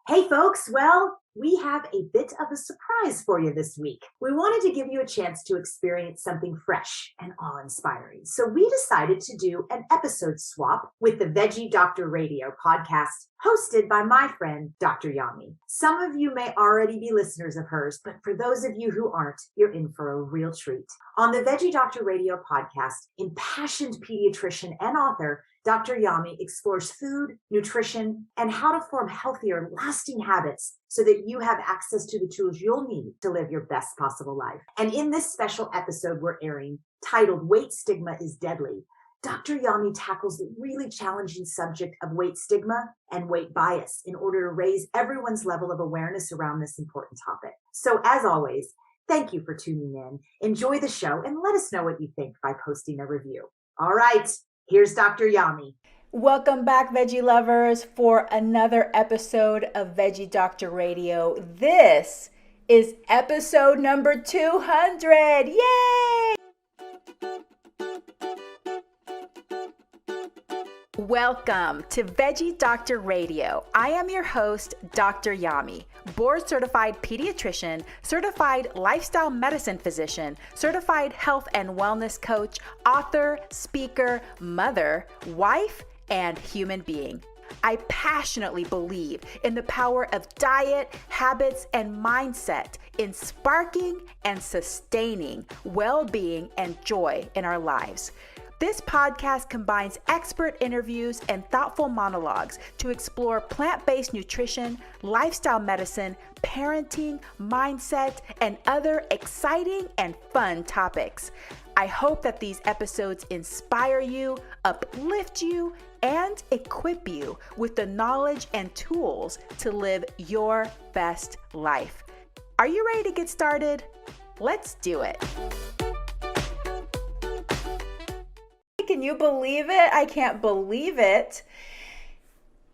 Hey folks, well, we have a bit of a surprise for you this week. We wanted to give you a chance to experience something fresh and awe-inspiring. So we decided to do an episode swap with the Veggie Doctor Radio podcast hosted by my friend, Dr. Yami. Some of you may already be listeners of hers, but for those of you who aren't, you're in for a real treat. On the Veggie Doctor Radio podcast, impassioned pediatrician and author Dr. Yami explores food, nutrition, and how to form healthier, lasting habits so that you have access to the tools you'll need to live your best possible life. And in this special episode we're airing, titled Weight Stigma is Deadly, Dr. Yami tackles the really challenging subject of weight stigma and weight bias in order to raise everyone's level of awareness around this important topic. So as always, thank you for tuning in. Enjoy the show and let us know what you think by posting a review. All right. Here's Dr. Yami. Welcome back, veggie lovers, for another episode of Veggie Doctor Radio. This is episode number 200. Yay! Welcome to Veggie Doctor Radio. I am your host, Dr. Yami, board-certified pediatrician, certified lifestyle medicine physician, certified health and wellness coach, author, speaker, mother, wife, and human being. I passionately believe in the power of diet, habits, and mindset in sparking and sustaining well-being and joy in our lives. This podcast combines expert interviews and thoughtful monologues to explore plant-based nutrition, lifestyle medicine, parenting, mindset, and other exciting and fun topics. I hope that these episodes inspire you, uplift you, and equip you with the knowledge and tools to live your best life. Are you ready to get started? Let's do it. Can you believe it? I can't believe it.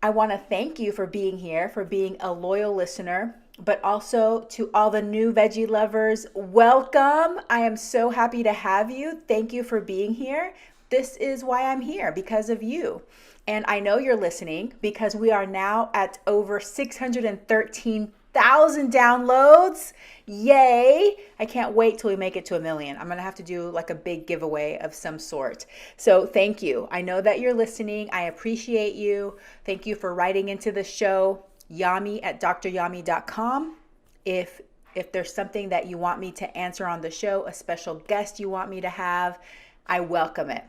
I want to thank you for being here, for being a loyal listener, but also to all the new veggie lovers, welcome. I am so happy to have you. Thank you for being here. This is why I'm here, because of you. And I know you're listening because we are now at over 613,000 downloads. Yay! I can't wait till we make it to 1 million. I'm going to have to do like a big giveaway of some sort. So thank you. I know that you're listening. I appreciate you. Thank you for writing into the show, yami@dryami.com. If there's something that you want me to answer on the show, a special guest you want me to have, I welcome it.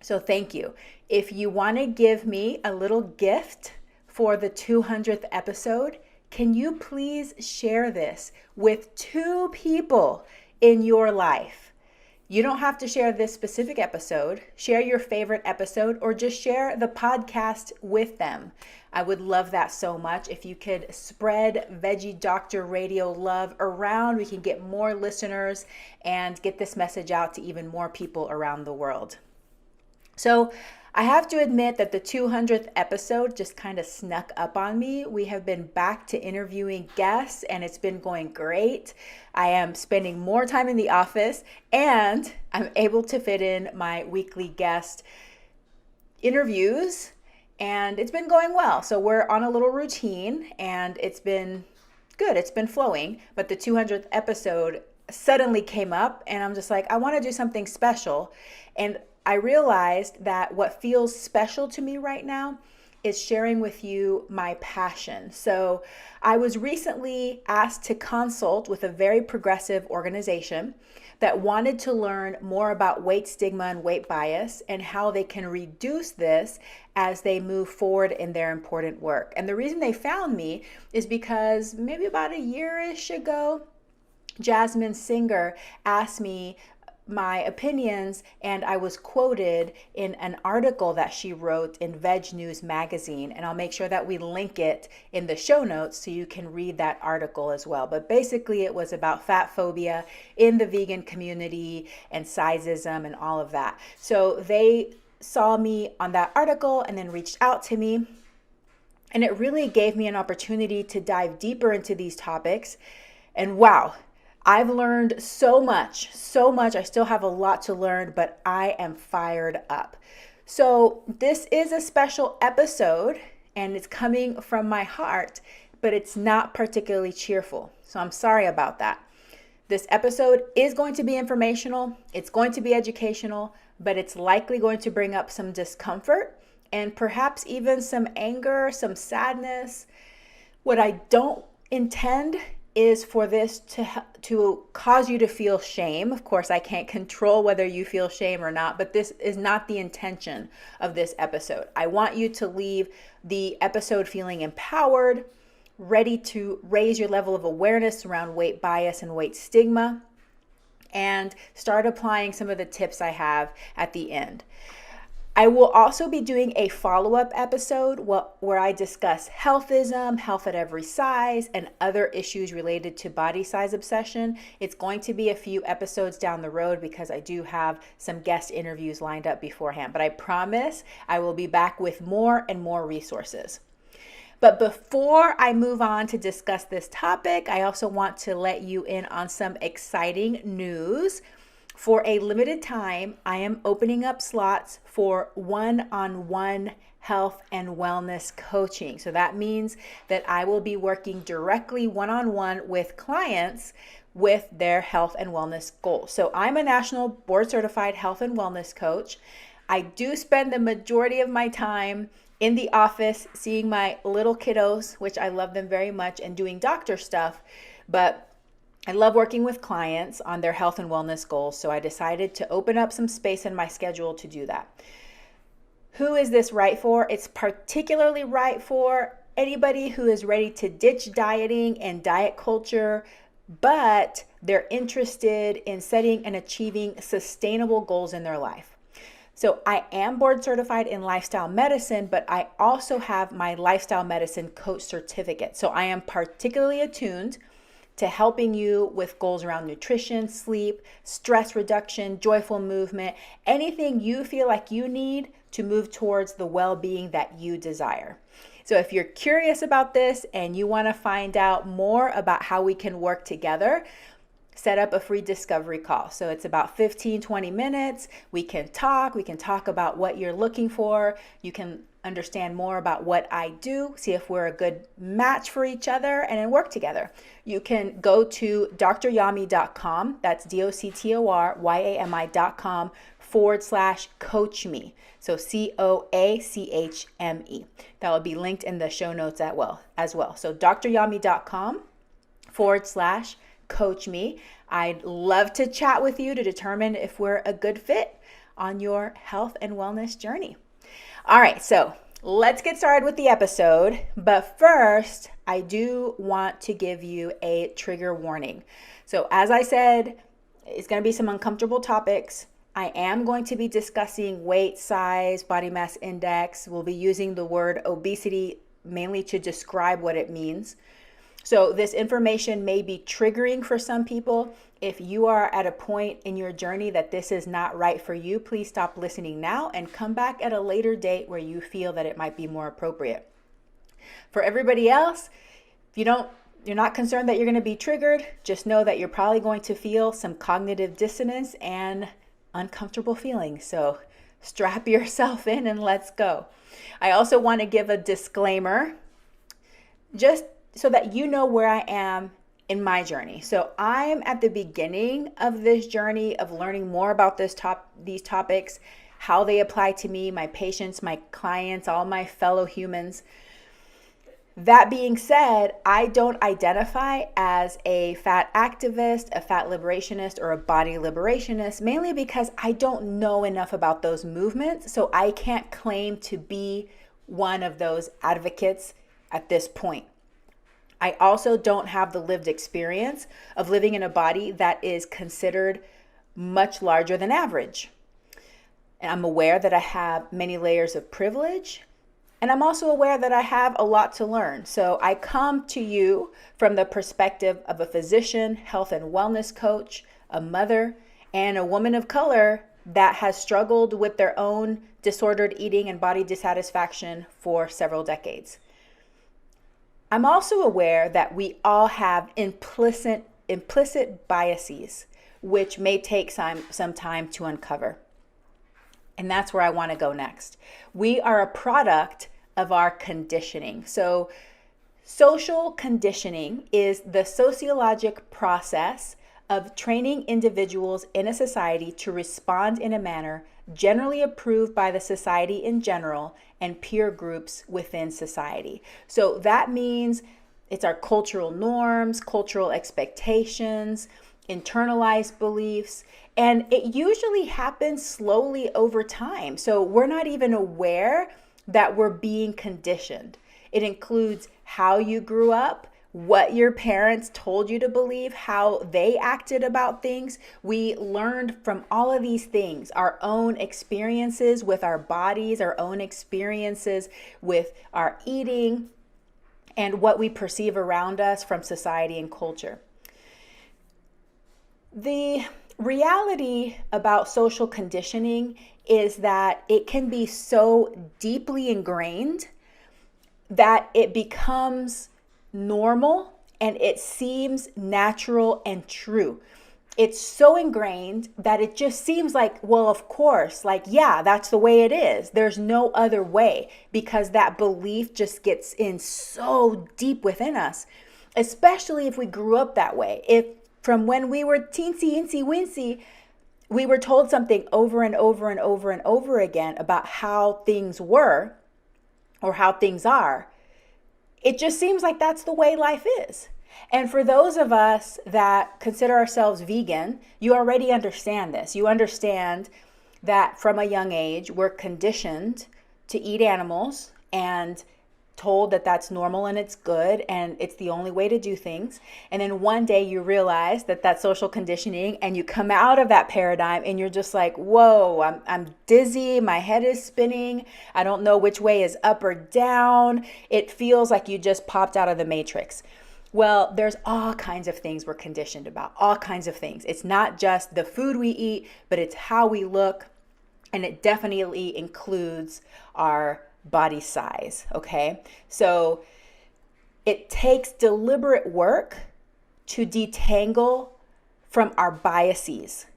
So thank you. If you want to give me a little gift for the 200th episode, can you please share this with 2 people in your life? You don't have to share this specific episode. Share your favorite episode or just share the podcast with them. I would love that so much. If you could spread Veggie Doctor Radio love around, we can get more listeners and get this message out to even more people around the world. So I have to admit that the 200th episode just kind of snuck up on me. We have been back to interviewing guests and it's been going great. I am spending more time in the office and I'm able to fit in my weekly guest interviews and it's been going well. So we're on a little routine and it's been good. It's been flowing, but the 200th episode suddenly came up and I'm just like, I want to do something special. And I realized that what feels special to me right now is sharing with you my passion. So I was recently asked to consult with a very progressive organization that wanted to learn more about weight stigma and weight bias and how they can reduce this as they move forward in their important work. And the reason they found me is because maybe about a year-ish ago, Jasmine Singer asked me my opinions, and I was quoted in an article that she wrote in Veg News magazine, and I'll make sure that we link it in the show notes so you can read that article as well. But basically it was about fat phobia in the vegan community and sizeism and all of that. So they saw me on that article and then reached out to me, and it really gave me an opportunity to dive deeper into these topics. And wow, I've learned so much. I still have a lot to learn, but I am fired up. So this is a special episode and it's coming from my heart but it's not particularly cheerful. So I'm sorry about that. This episode is going to be informational, it's going to be educational, but it's likely going to bring up some discomfort and perhaps even some anger, some sadness. What I don't intend is for this to cause you to feel shame. Of course, I can't control whether you feel shame or not, but this is not the intention of this episode. I want you to leave the episode feeling empowered, ready to raise your level of awareness around weight bias and weight stigma, and start applying some of the tips I have at the end. I will also be doing a follow-up episode where I discuss healthism, health at every size, and other issues related to body size obsession. It's going to be a few episodes down the road because I do have some guest interviews lined up beforehand. But I promise I will be back with more and more resources. But before I move on to discuss this topic, I also want to let you in on some exciting news. For a limited time, I am opening up slots for one-on-one health and wellness coaching. So that means that I will be working directly one-on-one with clients with their health and wellness goals. So I'm a national board certified health and wellness coach. I do spend the majority of my time in the office seeing my little kiddos, which I love them very much, and doing doctor stuff, but I love working with clients on their health and wellness goals, so I decided to open up some space in my schedule to do that. Who is this right for? It's particularly right for anybody who is ready to ditch dieting and diet culture, but they're interested in setting and achieving sustainable goals in their life. So I am board certified in lifestyle medicine, but I also have my lifestyle medicine coach certificate. So I am particularly attuned to helping you with goals around nutrition, sleep, stress reduction, joyful movement, anything you feel like you need to move towards the well-being that you desire. So if you're curious about this and you want to find out more about how we can work together, set up a free discovery call. So it's about 15-20 minutes. We can talk about what you're looking for. You can understand more about what I do, see if we're a good match for each other, and then work together. You can go to dryami.com, that's DOCTORYAMI.com/coach me. So COACHME. That will be linked in the show notes as well. So dryami.com/coach me. I'd love to chat with you to determine if we're a good fit on your health and wellness journey. All right, so let's get started with the episode. But first, I do want to give you a trigger warning. So as I said, it's going to be some uncomfortable topics. I am going to be discussing weight, size, body mass index. We'll be using the word obesity mainly to describe what it means. So this information may be triggering for some people. If you are at a point in your journey that this is not right for you, please stop listening now and come back at a later date where you feel that it might be more appropriate. For everybody else, if you're not concerned that you're going to be triggered, just know that you're probably going to feel some cognitive dissonance and uncomfortable feelings. So strap yourself in and let's go. I also want to give a disclaimer, just so that you know where I am in my journey. So I'm at the beginning of this journey of learning more about these topics, how they apply to me, my patients, my clients, all my fellow humans. That being said, I don't identify as a fat activist, a fat liberationist, or a body liberationist, mainly because I don't know enough about those movements. So I can't claim to be one of those advocates at this point. I also don't have the lived experience of living in a body that is considered much larger than average. And I'm aware that I have many layers of privilege, and I'm also aware that I have a lot to learn. So I come to you from the perspective of a physician, health and wellness coach, a mother, and a woman of color that has struggled with their own disordered eating and body dissatisfaction for several decades. I'm also aware that we all have implicit biases, which may take some time to uncover. And that's where I want to go next. We are a product of our conditioning. So Social conditioning is the sociologic process of training individuals in a society to respond in a manner generally approved by the society in general and peer groups within society. So that means it's our cultural norms, cultural expectations, internalized beliefs, and it usually happens slowly over time. So we're not even aware that we're being conditioned. It includes how you grew up, what your parents told you to believe, how they acted about things. We learned from all of these things, our own experiences with our bodies, our own experiences with our eating, and what we perceive around us from society and culture. The reality about social conditioning is that it can be so deeply ingrained that it becomes normal and it seems natural and true. It's so ingrained that it just seems like, well, of course, like, yeah, that's the way it is. There's no other way, because that belief just gets in so deep within us, especially if we grew up that way. If from when we were teensy, incy, wincy, we were told something over and over and over and over again about how things were or how things are, it just seems like that's the way life is. And for those of us that consider ourselves vegan, you already understand this. You understand that from a young age, we're conditioned to eat animals and told that that's normal and it's good and it's the only way to do things. And then one day you realize that that's social conditioning and you come out of that paradigm and you're just like, whoa, I'm dizzy, my head is spinning, I don't know which way is up or down. It feels like you just popped out of the matrix. Well, there's all kinds of things we're conditioned about, all kinds of things. It's not just the food we eat, but it's how we look, and it definitely includes our body size, okay? So it takes deliberate work to detangle from our biases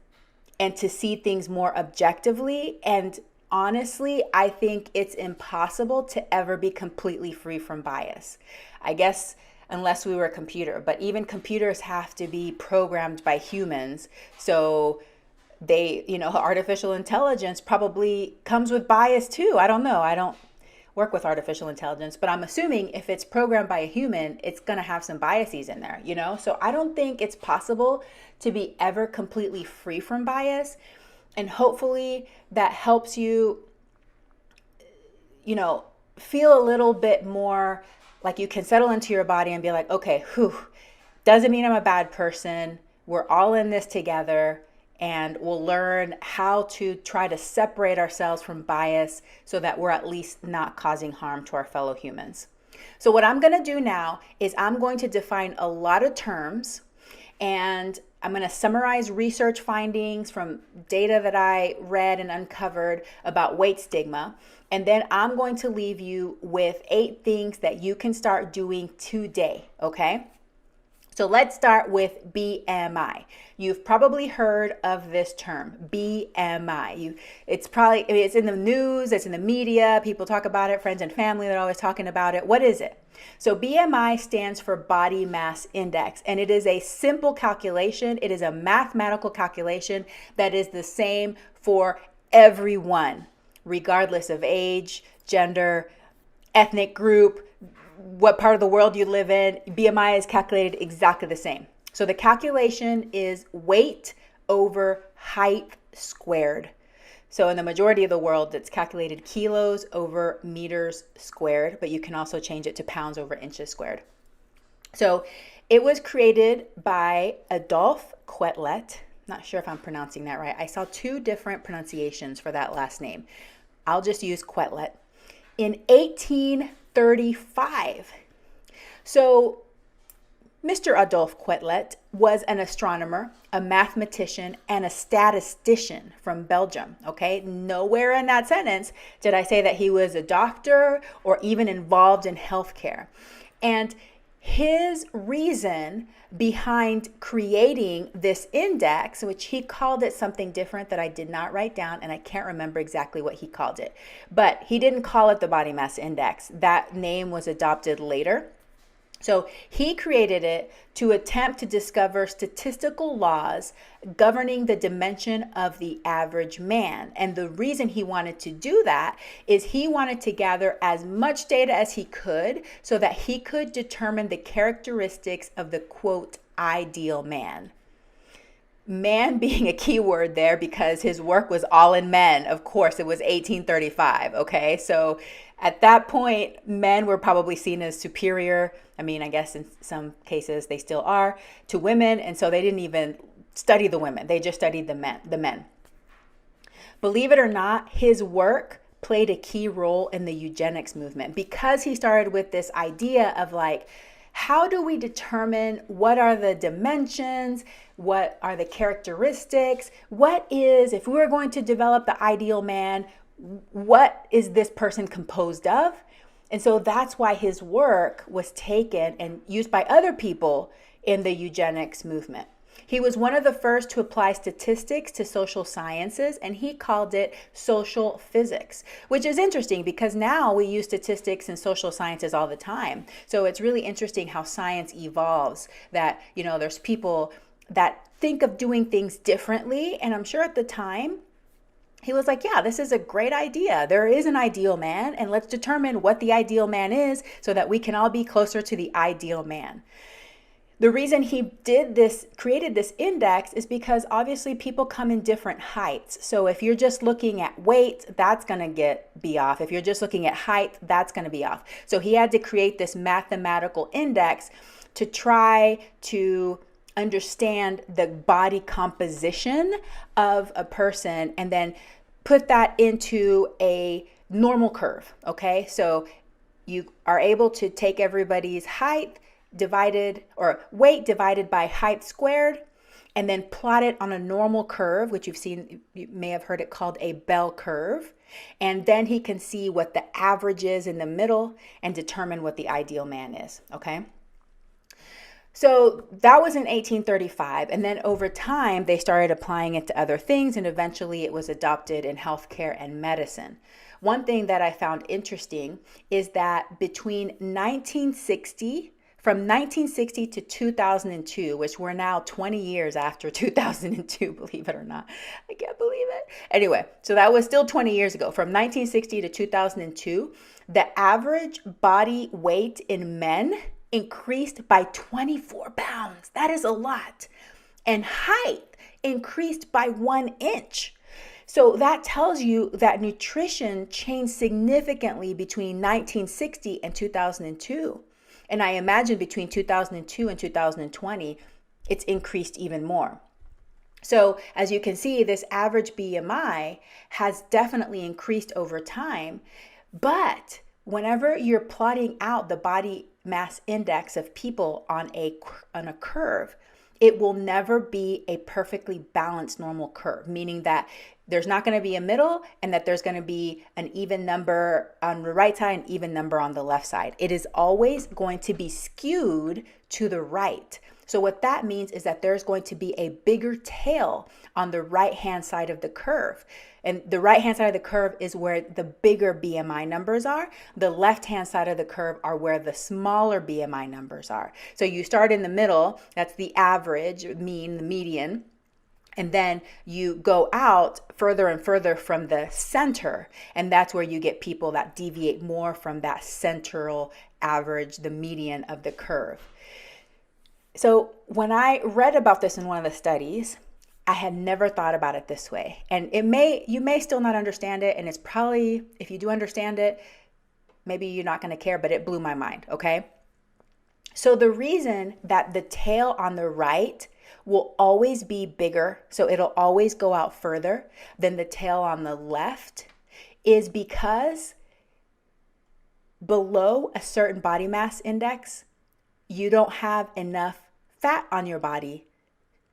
and to see things more objectively. And honestly, I think it's impossible to ever be completely free from bias. I guess unless we were a computer, but even computers have to be programmed by humans. So they, artificial intelligence probably comes with bias too. I don't know. I don't work with artificial intelligence, but I'm assuming if it's programmed by a human, it's going to have some biases in there, So I don't think it's possible to be ever completely free from bias. And hopefully that helps you, feel a little bit more like you can settle into your body and be like, okay, doesn't mean I'm a bad person. We're all in this together. And we'll learn how to try to separate ourselves from bias so that we're at least not causing harm to our fellow humans. So what I'm going to do now is I'm going to define a lot of terms, and I'm going to summarize research findings from data that I read and uncovered about weight stigma. And then I'm going to leave you with 8 things that you can start doing today, okay? So let's start with BMI. You've probably heard of this term, BMI. It's in the news, it's in the media, people talk about it, friends and family, they're always talking about it. What is it? So BMI stands for body mass index, and it is a simple calculation. It is a mathematical calculation that is the same for everyone, regardless of age, gender, ethnic group, what part of the world you live in. BMI is calculated exactly the same. So the calculation is weight over height squared. So in the majority of the world, it's calculated kilos over meters squared, but you can also change it to pounds over inches squared. So it was created by Adolphe Quetelet. Not sure if I'm pronouncing that right. I saw 2 different pronunciations for that last name. I'll just use Quetelet. In 1835. So Mr. Adolphe Quetelet was an astronomer, a mathematician, and a statistician from Belgium, okay? Nowhere in that sentence did I say that he was a doctor or even involved in healthcare. And his reason behind creating this index, which he called it something different that I did not write down, and I can't remember exactly what he called it, but he didn't call it the body mass index. That name was adopted later. So he created it to attempt to discover statistical laws governing the dimension of the average man. And the reason he wanted to do that is he wanted to gather as much data as he could so that he could determine the characteristics of the quote, ideal man. Man being a key word there because his work was all in men. Of course, it was 1835, okay? So at that point, men were probably seen as superior. I mean, I guess in some cases they still are to women, and so they didn't even study the women. They just studied the men. Believe it or not, his work played a key role in the eugenics movement because he started with this idea of like, how do we determine what are the dimensions? What are the characteristics? What is, if we were going to develop the ideal man, what is this person composed of? And so that's why his work was taken and used by other people in the eugenics movement. He was one of the first to apply statistics to social sciences, and he called it social physics, which is interesting because now we use statistics in social sciences all the time. So it's really interesting how science evolves, that, you know, there's people that think of doing things differently. And I'm sure at the time, he was like, yeah, this is a great idea. There is an ideal man, and let's determine what the ideal man is so that we can all be closer to the ideal man. The reason he created this index is because obviously people come in different heights. So if you're just looking at weight, that's going to be off. If you're just looking at height, that's going to be off. So he had to create this mathematical index to try to understand the body composition of a person and then put that into a normal curve. Okay, so you are able to take everybody's height divided, or weight divided by height squared, and then plot it on a normal curve, which you may have heard it called a bell curve. And then he can see what the average is in the middle and determine what the ideal man is, okay? So that was in 1835, and then over time they started applying it to other things, and eventually it was adopted in healthcare and medicine. One thing that I found interesting is that from 1960 to 2002, which we're now 20 years after 2002, believe it or not. I can't believe it. Anyway, so that was still 20 years ago. From 1960 to 2002, the average body weight in men increased by 24 pounds. That is a lot. And height increased by 1 inch. So that tells you that nutrition changed significantly between 1960 and 2002. And I imagine between 2002 and 2020, it's increased even more. So as you can see, this average BMI has definitely increased over time. But whenever you're plotting out the body mass index of people on a curve, it will never be a perfectly balanced normal curve, meaning that there's not going to be a middle and that there's going to be an even number on the right side and even number on the left side. It is always going to be skewed to the right. So what that means is that there's going to be a bigger tail on the right-hand side of the curve. And the right-hand side of the curve is where the bigger BMI numbers are. The left-hand side of the curve are where the smaller BMI numbers are. So you start in the middle, that's the average, mean, the median. And then you go out further and further from the center. And that's where you get people that deviate more from that central average, the median of the curve. So when I read about this in one of the studies, I had never thought about it this way. And you may still not understand it. And it's probably, if you do understand it, maybe you're not going to care, but it blew my mind. Okay. So the reason that the tail on the right will always be bigger, so it'll always go out further than the tail on the left, is because below a certain body mass index, you don't have enough fat on your body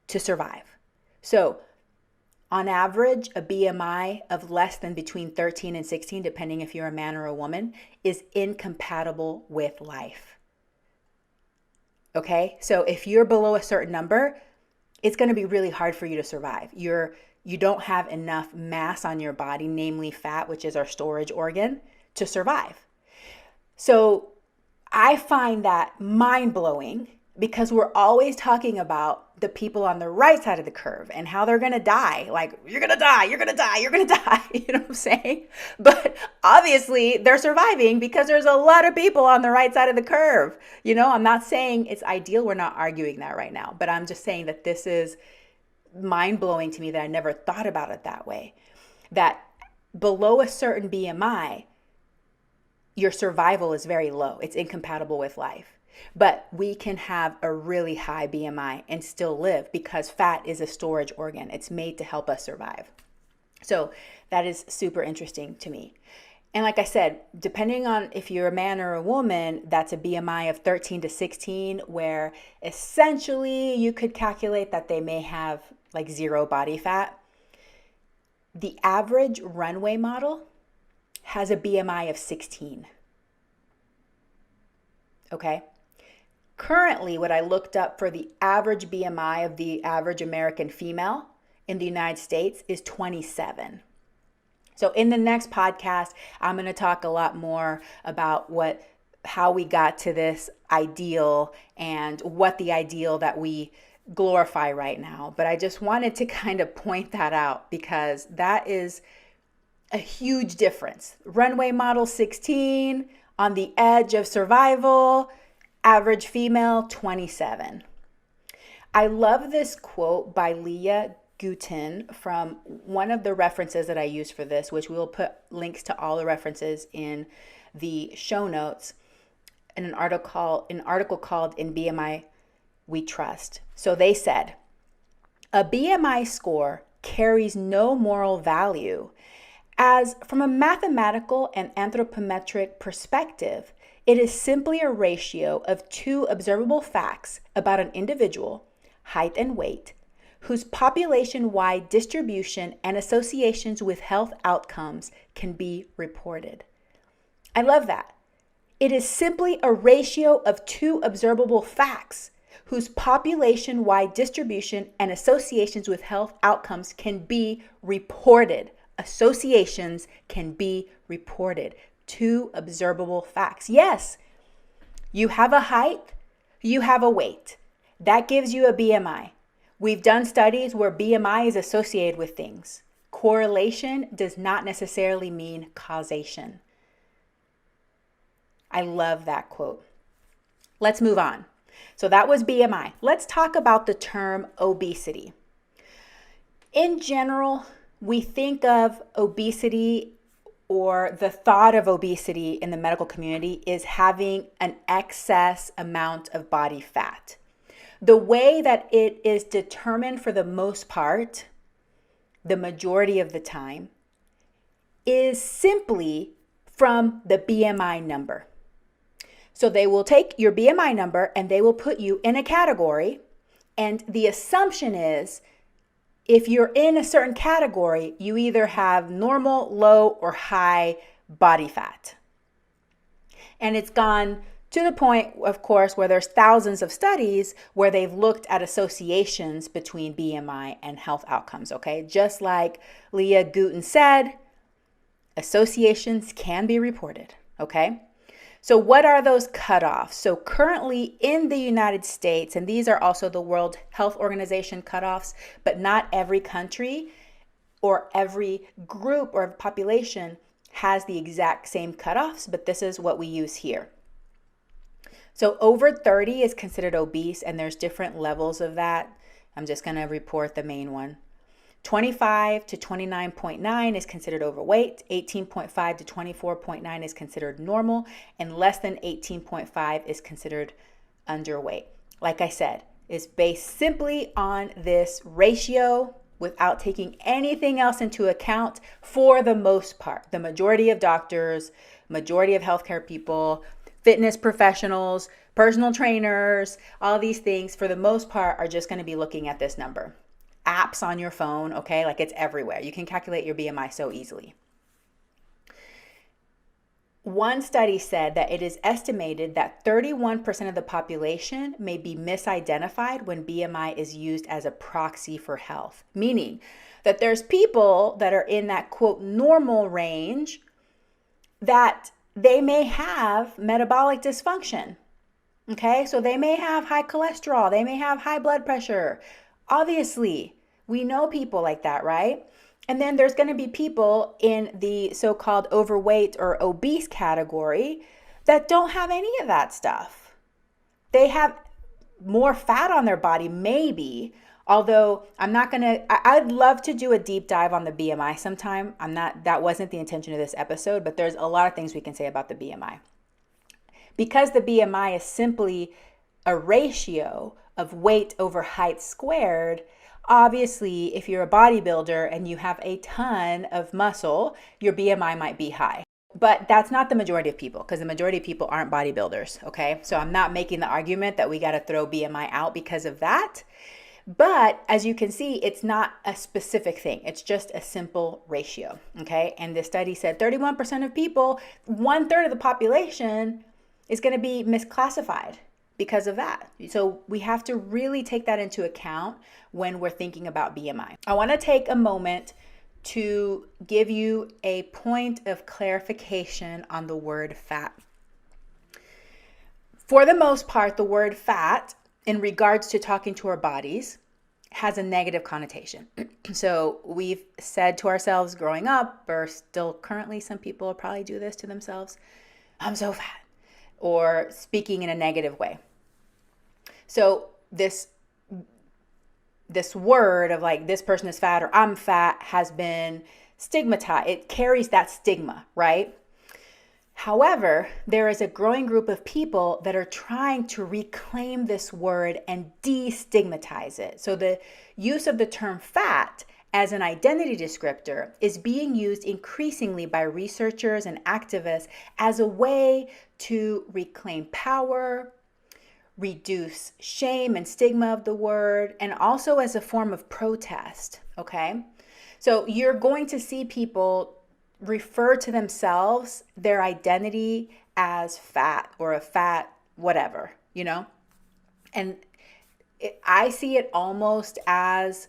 to survive. So on average, a BMI of less than between 13 and 16, depending if you're a man or a woman, is incompatible with life. Okay, so if you're below a certain number, it's going to be really hard for you to survive. You don't have enough mass on your body, namely fat, which is our storage organ, to survive. So I find that mind-blowing because we're always talking about the people on the right side of the curve and how they're going to die. Like, you're going to die, you're going to die, you're going to die. You know what I'm saying? But obviously they're surviving because there's a lot of people on the right side of the curve. You know, I'm not saying it's ideal. We're not arguing that right now, but I'm just saying that this is mind-blowing to me that I never thought about it that way. That below a certain BMI, your survival is very low. It's incompatible with life. But we can have a really high BMI and still live because fat is a storage organ. It's made to help us survive. So that is super interesting to me. And like I said, depending on if you're a man or a woman, that's a BMI of 13 to 16, where essentially you could calculate that they may have like zero body fat. The average runway model has a BMI of 16. Okay? Currently, what I looked up for the average BMI of the average American female in the United States is 27. So in the next podcast, I'm going to talk a lot more about how we got to this ideal and what the ideal that we glorify right now. But I just wanted to kind of point that out because that is a huge difference. Runway model 16, on the edge of survival, average female 27. I love this quote by Leah Guten from one of the references that I use for this, which we will put links to all the references in the show notes, in an article called In BMI We Trust. So they said, a BMI score carries no moral value, as from a mathematical and anthropometric perspective, it is simply a ratio of two observable facts about an individual, height and weight, whose population-wide distribution and associations with health outcomes can be reported. I love that. It is simply a ratio of two observable facts whose population-wide distribution and associations with health outcomes can be reported. Associations can be reported. Two observable facts. Yes, you have a height, you have a weight. That gives you a BMI. We've done studies where BMI is associated with things. Correlation does not necessarily mean causation. I love that quote. Let's move on. So that was BMI. Let's talk about the term obesity. In general, we think of obesity, or the thought of obesity in the medical community, is having an excess amount of body fat. The way that it is determined for the most part, the majority of the time, is simply from the BMI number. So they will take your BMI number and they will put you in a category, and the assumption is if you're in a certain category, you either have normal, low, or high body fat. And it's gone to the point, of course, where there's thousands of studies where they've looked at associations between BMI and health outcomes, okay? Just like Leah Guten said, associations can be reported, okay? So what are those cutoffs? So currently in the United States, and these are also the World Health Organization cutoffs, but not every country or every group or population has the exact same cutoffs, but this is what we use here. So over 30 is considered obese, and there's different levels of that. I'm just going to report the main one. 25 to 29.9 is considered overweight, 18.5 to 24.9 is considered normal, and less than 18.5 is considered underweight. Like I said, it's based simply on this ratio without taking anything else into account for the most part. The majority of doctors, majority of healthcare people, fitness professionals, personal trainers, all these things for the most part are just going to be looking at this number. Apps on your phone, okay? Like it's everywhere. You can calculate your BMI so easily. One study said that it is estimated that 31% of the population may be misidentified when BMI is used as a proxy for health, meaning that there's people that are in that quote normal range that they may have metabolic dysfunction. Okay, so they may have high cholesterol, they may have high blood pressure. Obviously, we know people like that, right? And then there's going to be people in the so-called overweight or obese category that don't have any of that stuff. They have more fat on their body, maybe, although I'd love to do a deep dive on the BMI sometime. That wasn't the intention of this episode, but there's a lot of things we can say about the BMI. Because the BMI is simply a ratio of weight over height squared, obviously, if you're a bodybuilder and you have a ton of muscle, your BMI might be high. But that's not the majority of people, because the majority of people aren't bodybuilders, okay? So I'm not making the argument that we got to throw BMI out because of that. But as you can see, it's not a specific thing. It's just a simple ratio, okay? And this study said 31% of people, 1/3 of the population, is going to be misclassified because of that. So we have to really take that into account when we're thinking about BMI. I want to take a moment to give you a point of clarification on the word fat. For the most part, the word fat, in regards to talking to our bodies, has a negative connotation. So we've said to ourselves growing up, or still currently, some people probably do this to themselves, I'm so fat, or speaking in a negative way. So this word of like, this person is fat or I'm fat has been stigmatized. It carries that stigma, right? However, there is a growing group of people that are trying to reclaim this word and destigmatize it. So the use of the term fat as an identity descriptor is being used increasingly by researchers and activists as a way to reclaim power, reduce shame and stigma of the word, and also as a form of protest, okay? So you're going to see people refer to themselves, their identity, as fat or a fat whatever, you know? And I see it almost as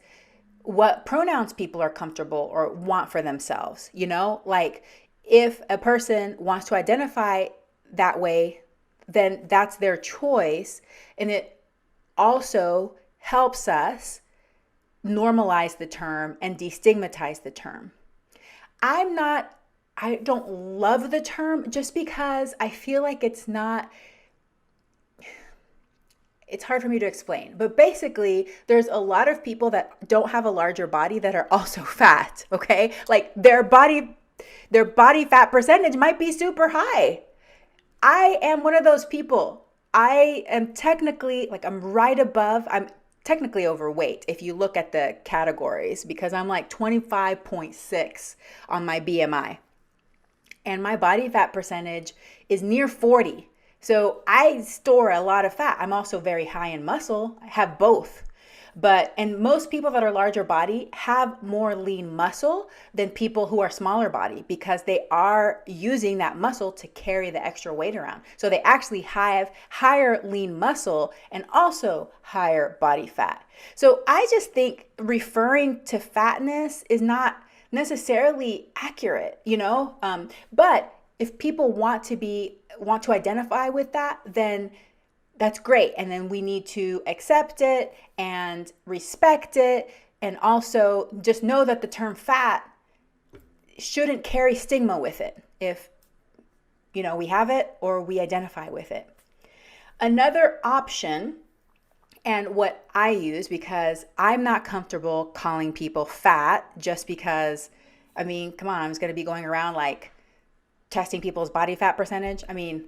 what pronouns people are comfortable or want for themselves, you know? Like if a person wants to identify that way, then that's their choice. And it also helps us normalize the term and destigmatize the term. I don't love the term just because I feel like it's hard for me to explain. But basically, there's a lot of people that don't have a larger body that are also fat, okay? Like their body fat percentage might be super high. I am one of those people. I am technically, I'm technically overweight if you look at the categories, because I'm like 25.6 on my BMI. And my body fat percentage is near 40. So I store a lot of fat. I'm also very high in muscle. I have both. And most people that are larger body have more lean muscle than people who are smaller body, because they are using that muscle to carry the extra weight around. So they actually have higher lean muscle and also higher body fat. So I just think referring to fatness is not necessarily accurate, you know? But if people want to identify with that, then that's great. And then we need to accept it and respect it. And also just know that the term fat shouldn't carry stigma with it if, you know, we have it or we identify with it. Another option, and what I use, because I'm not comfortable calling people fat just because, I mean, come on, I'm just going to be going around like testing people's body fat percentage. I mean,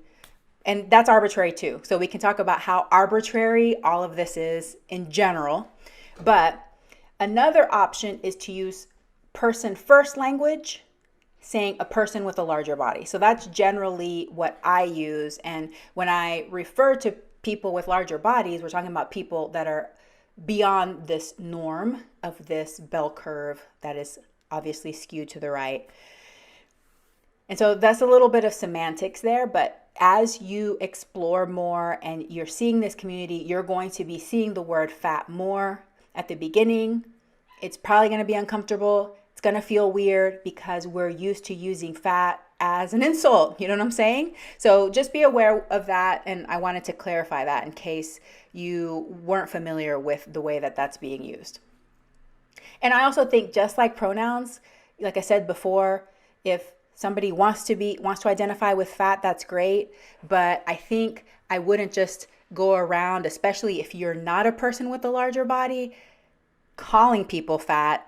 and that's arbitrary too. So we can talk about how arbitrary all of this is in general. But another option is to use person first language, saying a person with a larger body. So that's generally what I use. And when I refer to people with larger bodies, we're talking about people that are beyond this norm of this bell curve that is obviously skewed to the right. And so that's a little bit of semantics there, but as you explore more and you're seeing this community, you're going to be seeing the word fat more. At the beginning, it's probably going to be uncomfortable. It's going to feel weird because we're used to using fat as an insult. You know what I'm saying? So just be aware of that. And I wanted to clarify that in case you weren't familiar with the way that that's being used. And I also think, just like pronouns, like I said before, if somebody wants to identify with fat, that's great. But I think I wouldn't just go around, especially if you're not a person with a larger body, calling people fat,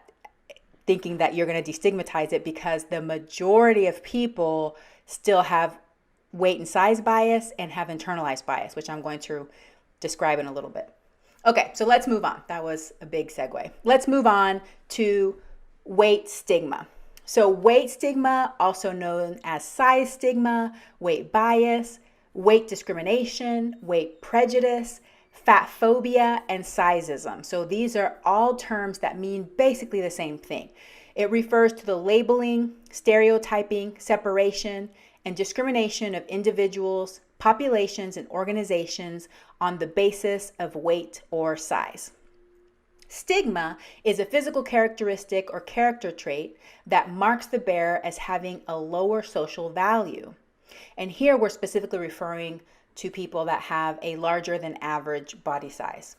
thinking that you're going to destigmatize it, because the majority of people still have weight and size bias and have internalized bias, which I'm going to describe in a little bit. Okay, so let's move on. That was a big segue. Let's move on to weight stigma. So weight stigma, also known as size stigma, weight bias, weight discrimination, weight prejudice, fat phobia, and sizeism. So these are all terms that mean basically the same thing. It refers to the labeling, stereotyping, separation, and discrimination of individuals, populations, and organizations on the basis of weight or size. Stigma is a physical characteristic or character trait that marks the bearer as having a lower social value. And here we're specifically referring to people that have a larger than average body size.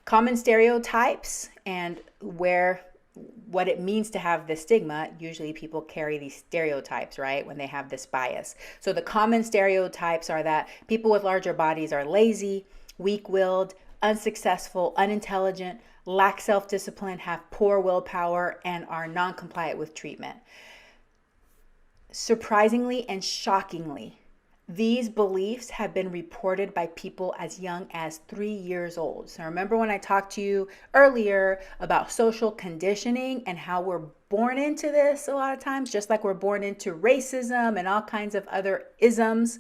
Common stereotypes and what it means to have this stigma, usually people carry these stereotypes, right, when they have this bias. So the common stereotypes are that people with larger bodies are lazy, weak-willed, unsuccessful, unintelligent, lack self-discipline, have poor willpower, and are non-compliant with treatment. Surprisingly and shockingly, these beliefs have been reported by people as young as 3 years old. So remember when I talked to you earlier about social conditioning and how we're born into this a lot of times, just like we're born into racism and all kinds of other isms.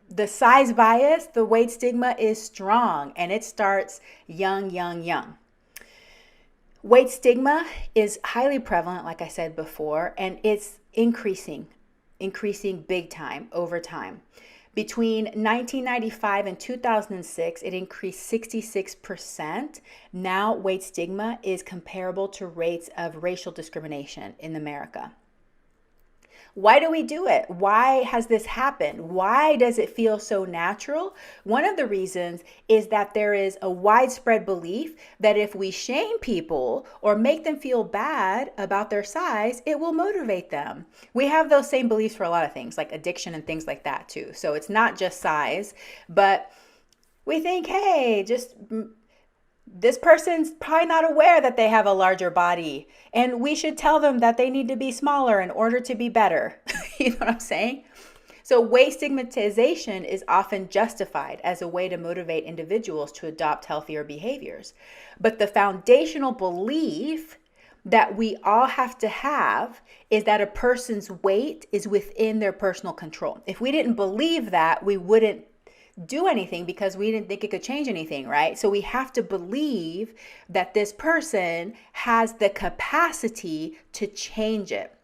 The size bias, the weight stigma is strong, and it starts young. Weight stigma is highly prevalent, like I said before, and it's increasing big time over time. Between 1995 and 2006, it increased 66%. Now, weight stigma is comparable to rates of racial discrimination in America. Why do we do it? Why has this happened? Why does it feel so natural? One of the reasons is that there is a widespread belief that if we shame people or make them feel bad about their size, it will motivate them. We have those same beliefs for a lot of things, like addiction and things like that too. So it's not just size, but we think, hey, just this person's probably not aware that they have a larger body, and we should tell them that they need to be smaller in order to be better. You know what I'm saying? So weight stigmatization is often justified as a way to motivate individuals to adopt healthier behaviors. But the foundational belief that we all have to have is that a person's weight is within their personal control. If we didn't believe that, we wouldn't do anything because we didn't think it could change anything, right? So we have to believe that this person has the capacity to change it.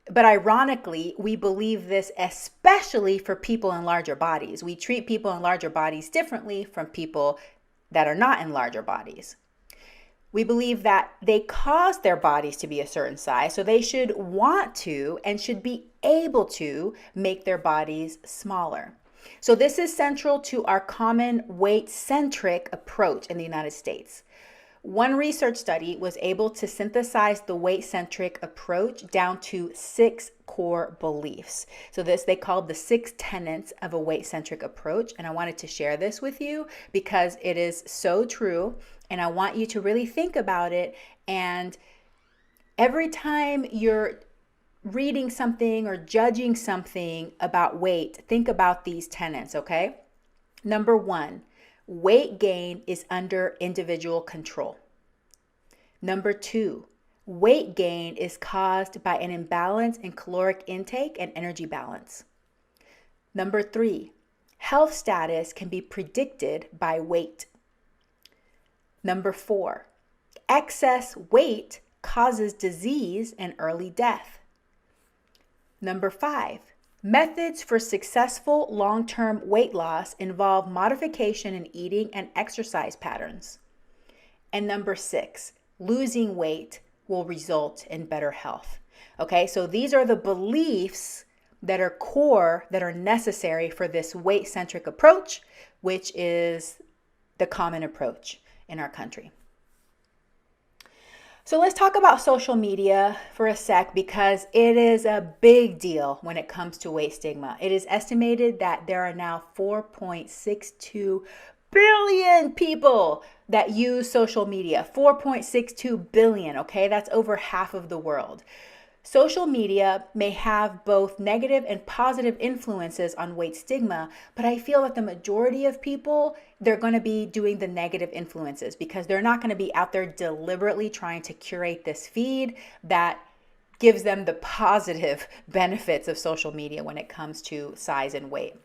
But ironically, we believe this especially for people in larger bodies. We treat people in larger bodies differently from people that are not in larger bodies. We believe that they cause their bodies to be a certain size, so they should want to and should be able to make their bodies smaller. So this is central to our common weight-centric approach in the United States. One research study was able to synthesize the weight-centric approach down to 6 core beliefs. So this they called the 6 tenets of a weight-centric approach. And I wanted to share this with you because it is so true. And I want you to really think about it. And every time you're reading something or judging something about weight, think about these tenets, okay? Number 1, weight gain is under individual control. Number 2, weight gain is caused by an imbalance in caloric intake and energy balance. Number 3, health status can be predicted by weight. Number 4, excess weight causes disease and early death. Number 5, methods for successful long-term weight loss involve modification in eating and exercise patterns. And number 6, losing weight will result in better health. Okay, so these are the beliefs that are core, that are necessary for this weight-centric approach, which is the common approach in our country. So let's talk about social media for a sec, because it is a big deal when it comes to weight stigma. It is estimated that there are now 4.62 billion people that use social media. 4.62 billion, okay? That's over half of the world. Social media may have both negative and positive influences on weight stigma, but I feel that the majority of people, they're going to be doing the negative influences because they're not going to be out there deliberately trying to curate this feed that gives them the positive benefits of social media when it comes to size and weight.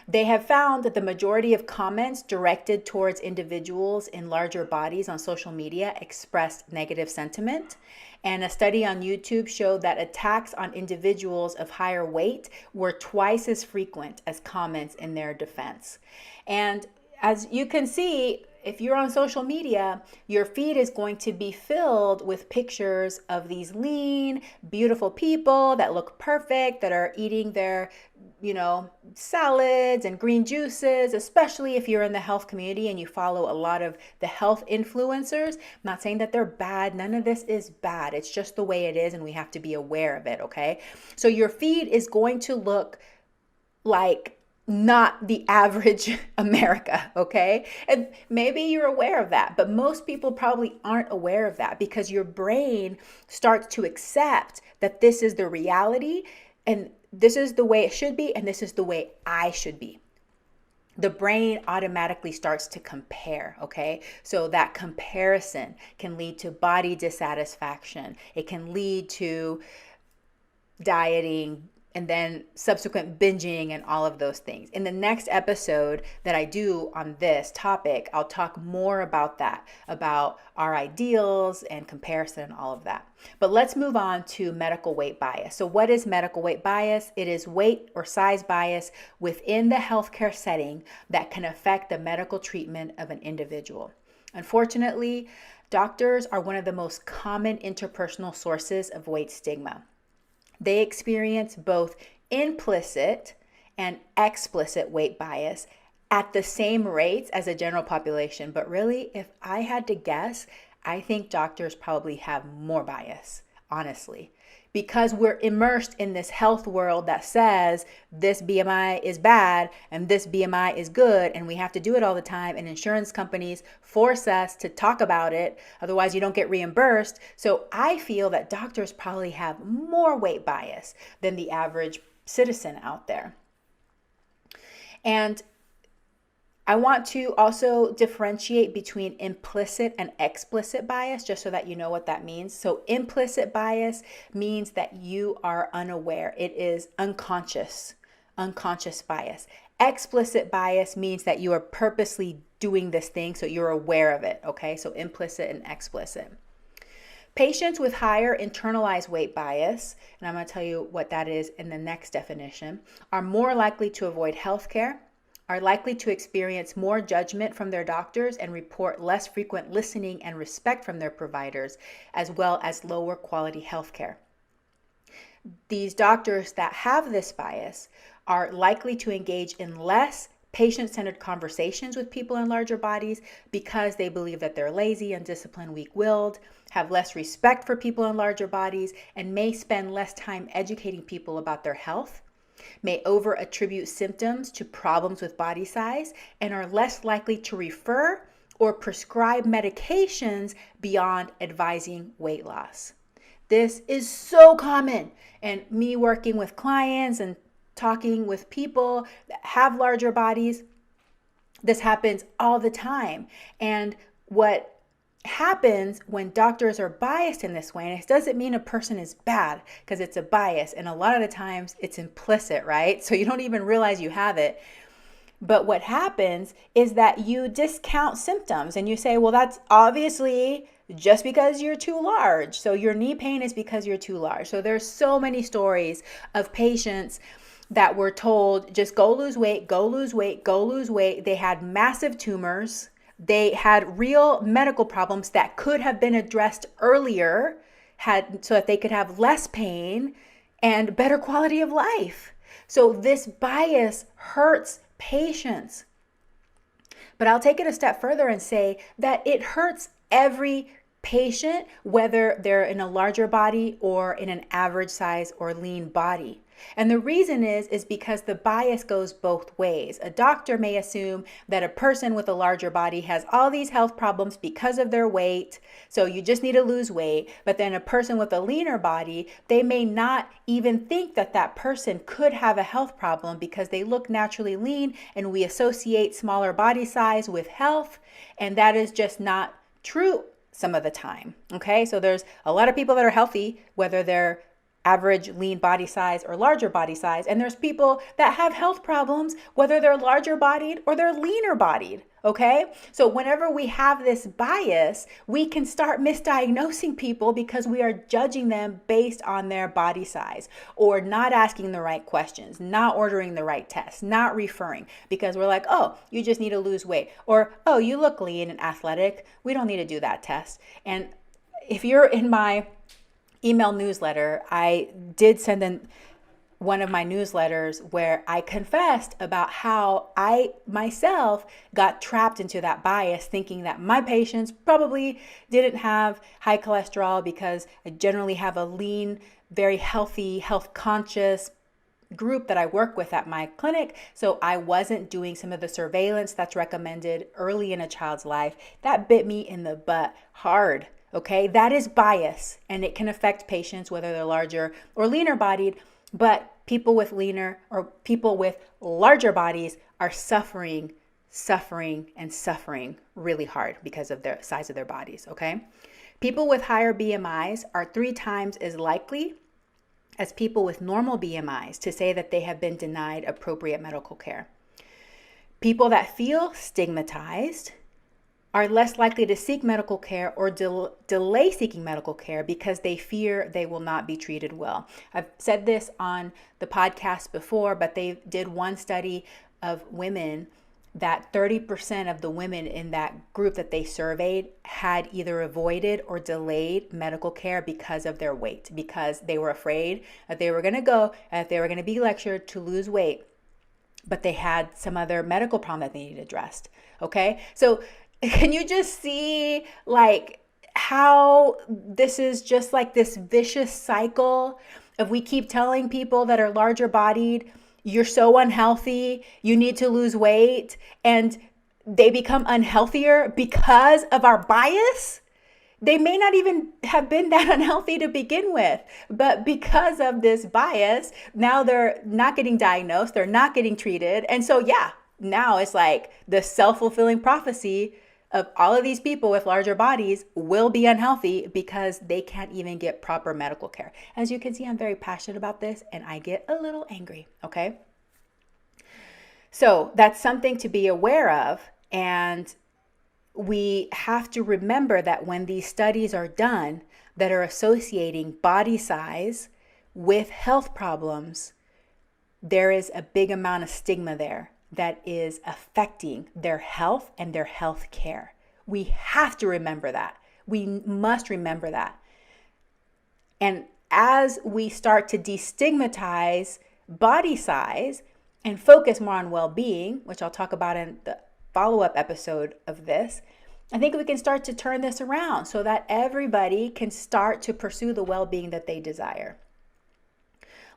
They have found that the majority of comments directed towards individuals in larger bodies on social media expressed negative sentiment. And a study on YouTube showed that attacks on individuals of higher weight were twice as frequent as comments in their defense. And as you can see, if you're on social media, your feed is going to be filled with pictures of these lean, beautiful people that look perfect, that are eating their, salads and green juices, especially if you're in the health community and you follow a lot of the health influencers. I'm not saying that they're bad. None of this is bad. It's just the way it is, and we have to be aware of it, okay? So your feed is going to look like not the average America, okay? And maybe you're aware of that, but most people probably aren't aware of that because your brain starts to accept that this is the reality and this is the way it should be and this is the way I should be. The brain automatically starts to compare, okay? So that comparison can lead to body dissatisfaction. It can lead to dieting, and then subsequent binging and all of those things. In the next episode that I do on this topic, I'll talk more about that, about our ideals and comparison and all of that. But let's move on to medical weight bias. So what is medical weight bias? It is weight or size bias within the healthcare setting that can affect the medical treatment of an individual. Unfortunately, doctors are one of the most common interpersonal sources of weight stigma. They experience both implicit and explicit weight bias at the same rates as the general population. But really, if I had to guess, I think doctors probably have more bias, honestly, because we're immersed in this health world that says this BMI is bad and this BMI is good, and we have to do it all the time, and insurance companies force us to talk about it, otherwise you don't get reimbursed. So I feel that doctors probably have more weight bias than the average citizen out there. And I want to also differentiate between implicit and explicit bias, just so that you know what that means. So implicit bias means that you are unaware. It is unconscious bias. Explicit bias means that you are purposely doing this thing, so you're aware of it, okay? So implicit and explicit. Patients with higher internalized weight bias, and I'm going to tell you what that is in the next definition, are more likely to avoid healthcare, are likely to experience more judgment from their doctors and report less frequent listening and respect from their providers, as well as lower quality healthcare. These doctors that have this bias are likely to engage in less patient-centered conversations with people in larger bodies because they believe that they're lazy, undisciplined, weak-willed, have less respect for people in larger bodies, and may spend less time educating people about their health, may over-attribute symptoms to problems with body size, and are less likely to refer or prescribe medications beyond advising weight loss. This is so common, and me working with clients and talking with people that have larger bodies, this happens all the time. And what happens when doctors are biased in this way, and it doesn't mean a person is bad because it's a bias, and a lot of the times it's implicit, right? So you don't even realize you have it. But what happens is that you discount symptoms and you say, well, that's obviously just because you're too large. So your knee pain is because you're too large. So there's so many stories of patients that were told, just go lose weight, go lose weight, go lose weight. They had massive tumors. They had real medical problems that could have been addressed earlier so that they could have less pain and better quality of life. So this bias hurts patients. But I'll take it a step further and say that it hurts every patient, whether they're in a larger body or in an average size or lean body. And the reason is because the bias goes both ways. A doctor may assume that a person with a larger body has all these health problems because of their weight, so you just need to lose weight. But then a person with a leaner body, they may not even think that that person could have a health problem because they look naturally lean, and we associate smaller body size with health, and that is just not true some of the time. Okay, so there's a lot of people that are healthy, whether they're average lean body size or larger body size. And there's people that have health problems, whether they're larger bodied or they're leaner bodied. Okay. So whenever we have this bias, we can start misdiagnosing people because we are judging them based on their body size, or not asking the right questions, not ordering the right tests, not referring, because we're like, oh, you just need to lose weight, or, oh, you look lean and athletic, we don't need to do that test. And if you're in my email newsletter, I did send in one of my newsletters where I confessed about how I myself got trapped into that bias, thinking that my patients probably didn't have high cholesterol because I generally have a lean, very healthy, health conscious group that I work with at my clinic. So I wasn't doing some of the surveillance that's recommended early in a child's life. That bit me in the butt hard. Okay, that is bias, and it can affect patients whether they're larger or leaner bodied, but people with leaner or people with larger bodies are suffering really hard because of the size of their bodies, okay? People with higher BMIs are 3 times as likely as people with normal BMIs to say that they have been denied appropriate medical care. People that feel stigmatized are less likely to seek medical care or delay seeking medical care because they fear they will not be treated well. I've said this on the podcast before, but they did one study of women that 30% of the women in that group that they surveyed had either avoided or delayed medical care because of their weight, because they were afraid that they were going to go and that they were going to be lectured to lose weight, but they had some other medical problem that they needed addressed. Okay, so can you just see like how this is just like this vicious cycle of we keep telling people that are larger bodied, you're so unhealthy, you need to lose weight, and they become unhealthier because of our bias? They may not even have been that unhealthy to begin with, but because of this bias, now they're not getting diagnosed, they're not getting treated. And so, yeah, now it's like the self-fulfilling prophecy of all of these people with larger bodies will be unhealthy because they can't even get proper medical care. As you can see, I'm very passionate about this and I get a little angry, okay? So that's something to be aware of, and we have to remember that when these studies are done that are associating body size with health problems, there is a big amount of stigma there that is affecting their health and their health care. We have to remember that. We must remember that. And as we start to destigmatize body size and focus more on well-being, which I'll talk about in the follow-up episode of this, I think we can start to turn this around so that everybody can start to pursue the well-being that they desire.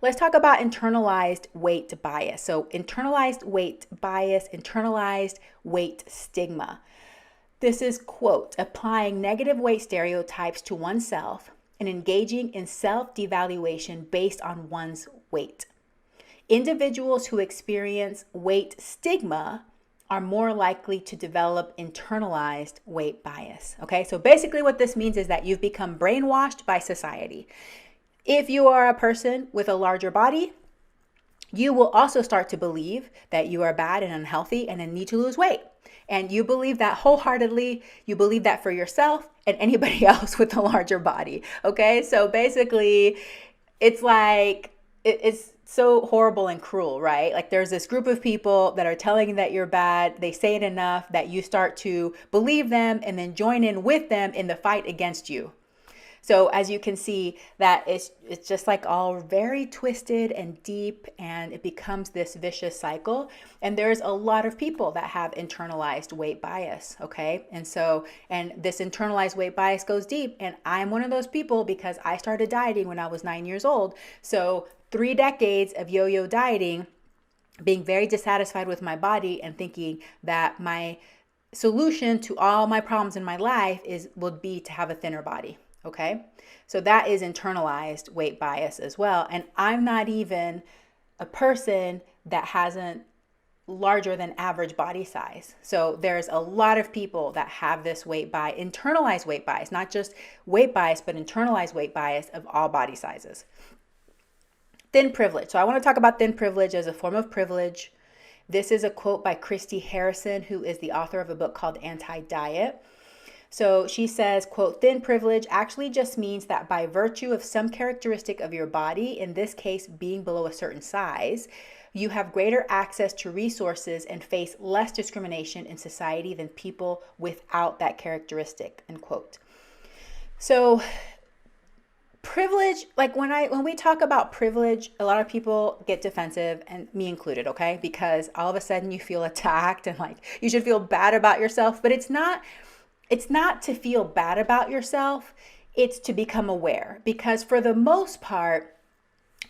Let's talk about internalized weight bias. So internalized weight bias, internalized weight stigma. This is, quote, applying negative weight stereotypes to oneself and engaging in self-devaluation based on one's weight. Individuals who experience weight stigma are more likely to develop internalized weight bias. Okay, so basically what this means is that you've become brainwashed by society. If you are a person with a larger body, you will also start to believe that you are bad and unhealthy and need to lose weight. And you believe that wholeheartedly. You believe that for yourself and anybody else with a larger body. Okay, so basically it's like, it's so horrible and cruel, right? Like there's this group of people that are telling you that you're bad. They say it enough that you start to believe them and then join in with them in the fight against you. So as you can see, that it's just like all very twisted and deep, and it becomes this vicious cycle. And there's a lot of people that have internalized weight bias, okay? And this internalized weight bias goes deep, and I'm one of those people because I started dieting when I was 9 years old. So 3 decades of yo-yo dieting, being very dissatisfied with my body and thinking that my solution to all my problems in my life would be to have a thinner body. Okay, so that is internalized weight bias as well. And I'm not even a person that hasn't larger than average body size. So there's a lot of people that have this internalized weight bias, not just weight bias, but internalized weight bias of all body sizes. Thin privilege. So I want to talk about thin privilege as a form of privilege. This is a quote by Christy Harrison, who is the author of a book called Anti-Diet. So she says, quote, thin privilege actually just means that by virtue of some characteristic of your body, in this case being below a certain size, you have greater access to resources and face less discrimination in society than people without that characteristic, end quote. So privilege, like when we talk about privilege, a lot of people get defensive, and me included, okay? Because all of a sudden you feel attacked and like you should feel bad about yourself, but it's not to feel bad about yourself, it's to become aware. Because for the most part,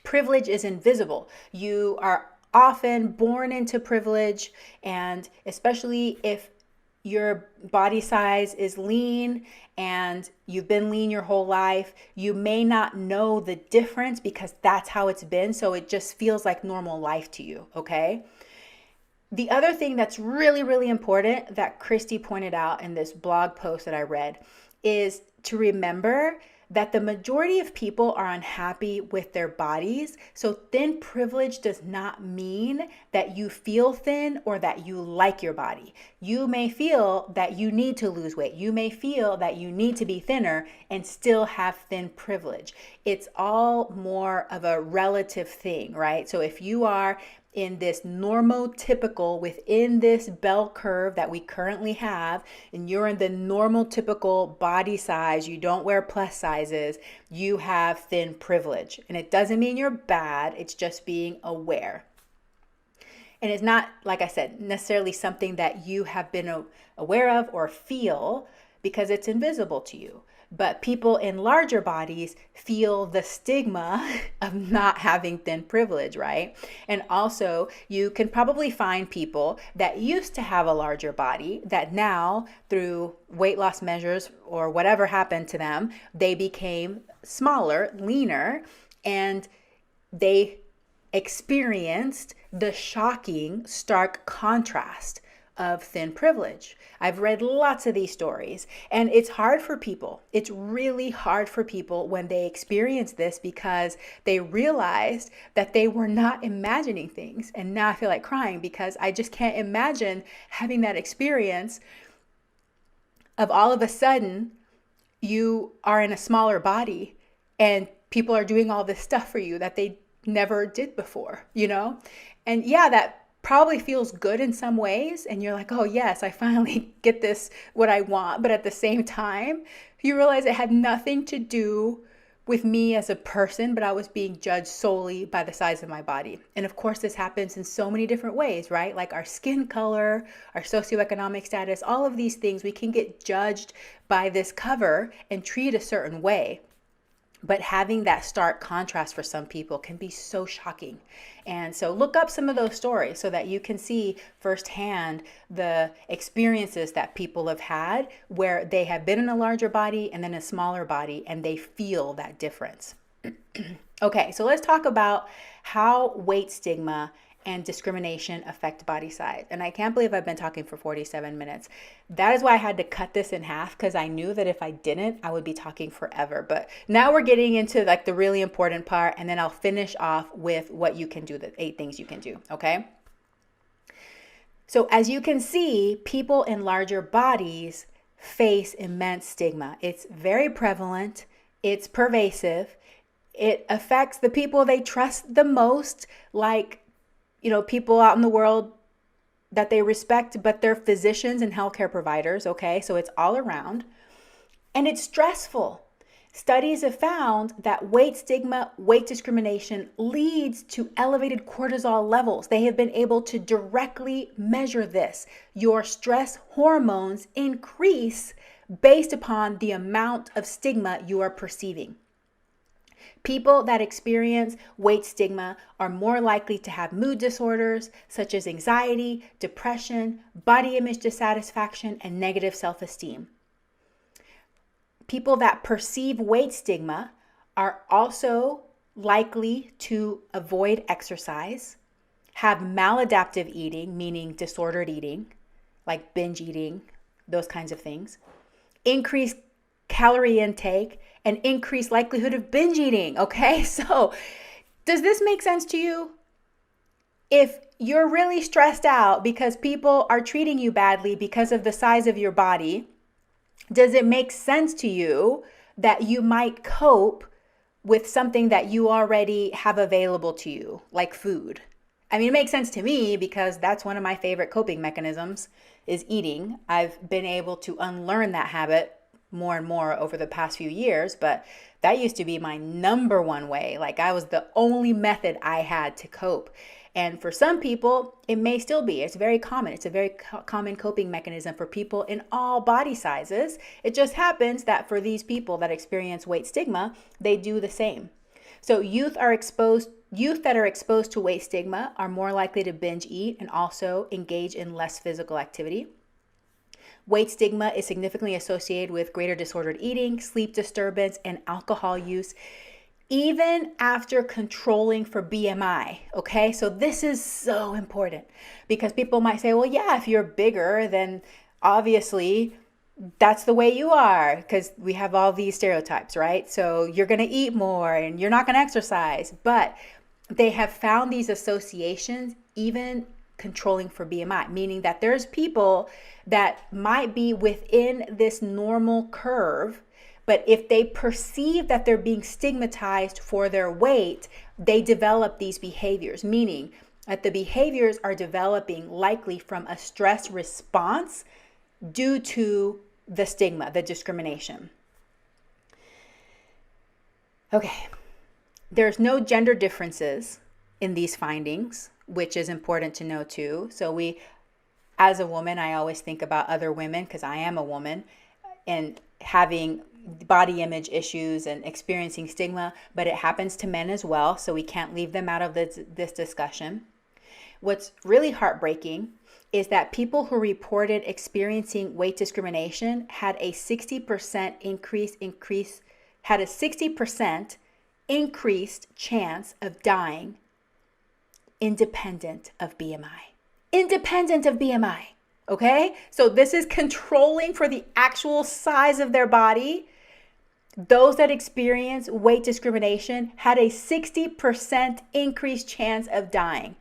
privilege is invisible. You are often born into privilege, and especially if your body size is lean and you've been lean your whole life, you may not know the difference because that's how it's been. So it just feels like normal life to you, okay? The other thing that's really, really important that Christy pointed out in this blog post that I read is to remember that the majority of people are unhappy with their bodies. So thin privilege does not mean that you feel thin or that you like your body. You may feel that you need to lose weight. You may feel that you need to be thinner and still have thin privilege. It's all more of a relative thing, right? So if you are in this normotypical, within this bell curve that we currently have, and you're in the normal typical body size, you don't wear plus sizes, you have thin privilege. And it doesn't mean you're bad, it's just being aware. And it's not, like I said, necessarily something that you have been aware of or feel because it's invisible to you. But people in larger bodies feel the stigma of not having thin privilege, right? And also, you can probably find people that used to have a larger body that now, through weight loss measures or whatever happened to them, they became smaller, leaner, and they experienced the shocking, stark contrast of thin privilege. I've read lots of these stories, and it's hard for people. It's really hard for people when they experience this because they realized that they were not imagining things. And now I feel like crying because I just can't imagine having that experience of all of a sudden you are in a smaller body and people are doing all this stuff for you that they never did before, you know? And yeah, that probably feels good in some ways, and you're like, oh yes, I finally get this, what I want. But at the same time, you realize it had nothing to do with me as a person, but I was being judged solely by the size of my body. And of course, this happens in so many different ways, right? Like our skin color, our socioeconomic status, all of these things, we can get judged by this cover and treat a certain way. But having that stark contrast for some people can be so shocking. And so look up some of those stories so that you can see firsthand the experiences that people have had where they have been in a larger body and then a smaller body, and they feel that difference. Okay, so let's talk about how weight stigma and discrimination affect body size. And I can't believe I've been talking for 47 minutes. That is why I had to cut this in half, because I knew that if I didn't, I would be talking forever. But now we're getting into like the really important part, and then I'll finish off with what you can do, the 8 things you can do, okay? So as you can see, people in larger bodies face immense stigma. It's very prevalent, it's pervasive, it affects the people they trust the most, like people out in the world that they respect, but they're physicians and healthcare providers, okay? So it's all around. And it's stressful. Studies have found that weight stigma, weight discrimination leads to elevated cortisol levels. They have been able to directly measure this. Your stress hormones increase based upon the amount of stigma you are perceiving. People that experience weight stigma are more likely to have mood disorders such as anxiety, depression, body image dissatisfaction, and negative self-esteem. People that perceive weight stigma are also likely to avoid exercise, have maladaptive eating, meaning disordered eating, like binge eating, those kinds of things, increased calorie intake, and increased likelihood of binge eating. Okay, so does this make sense to you? If you're really stressed out because people are treating you badly because of the size of your body, does it make sense to you that you might cope with something that you already have available to you, like food? I mean, it makes sense to me because that's one of my favorite coping mechanisms is eating. I've been able to unlearn that habit more and more over the past few years, but that used to be my number one way. Like I was the only method I had to cope. And for some people, it may still be. It's very common. It's a very common coping mechanism for people in all body sizes. It just happens that for these people that experience weight stigma, they do the same. So youth that are exposed to weight stigma are more likely to binge eat and also engage in less physical activity. Weight stigma is significantly associated with greater disordered eating, sleep disturbance, and alcohol use, even after controlling for BMI, okay? So this is so important because people might say, well, yeah, if you're bigger, then obviously that's the way you are because we have all these stereotypes, right? So you're gonna eat more and you're not gonna exercise, but they have found these associations even controlling for BMI, meaning that there's people that might be within this normal curve, but if they perceive that they're being stigmatized for their weight, they develop these behaviors, meaning that the behaviors are developing likely from a stress response due to the stigma, the discrimination. Okay, there's no gender differences in these findings, which is important to know too. So as a woman, I always think about other women because I am a woman and having body image issues and experiencing stigma, but it happens to men as well. So we can't leave them out of this discussion. What's really heartbreaking is that people who reported experiencing weight discrimination had a 60% increased chance of dying independent of BMI. Okay? So this is controlling for the actual size of their body. Those that experience weight discrimination had a 60% increased chance of dying,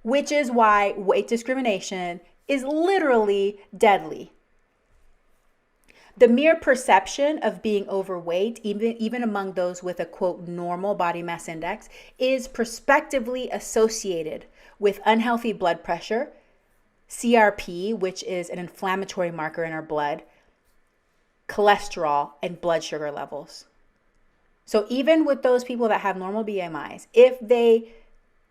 which is why weight discrimination is literally deadly. The mere perception of being overweight, even among those with a quote normal body mass index, is prospectively associated with unhealthy blood pressure, CRP, which is an inflammatory marker in our blood, cholesterol, and blood sugar levels. So even with those people that have normal BMIs, if they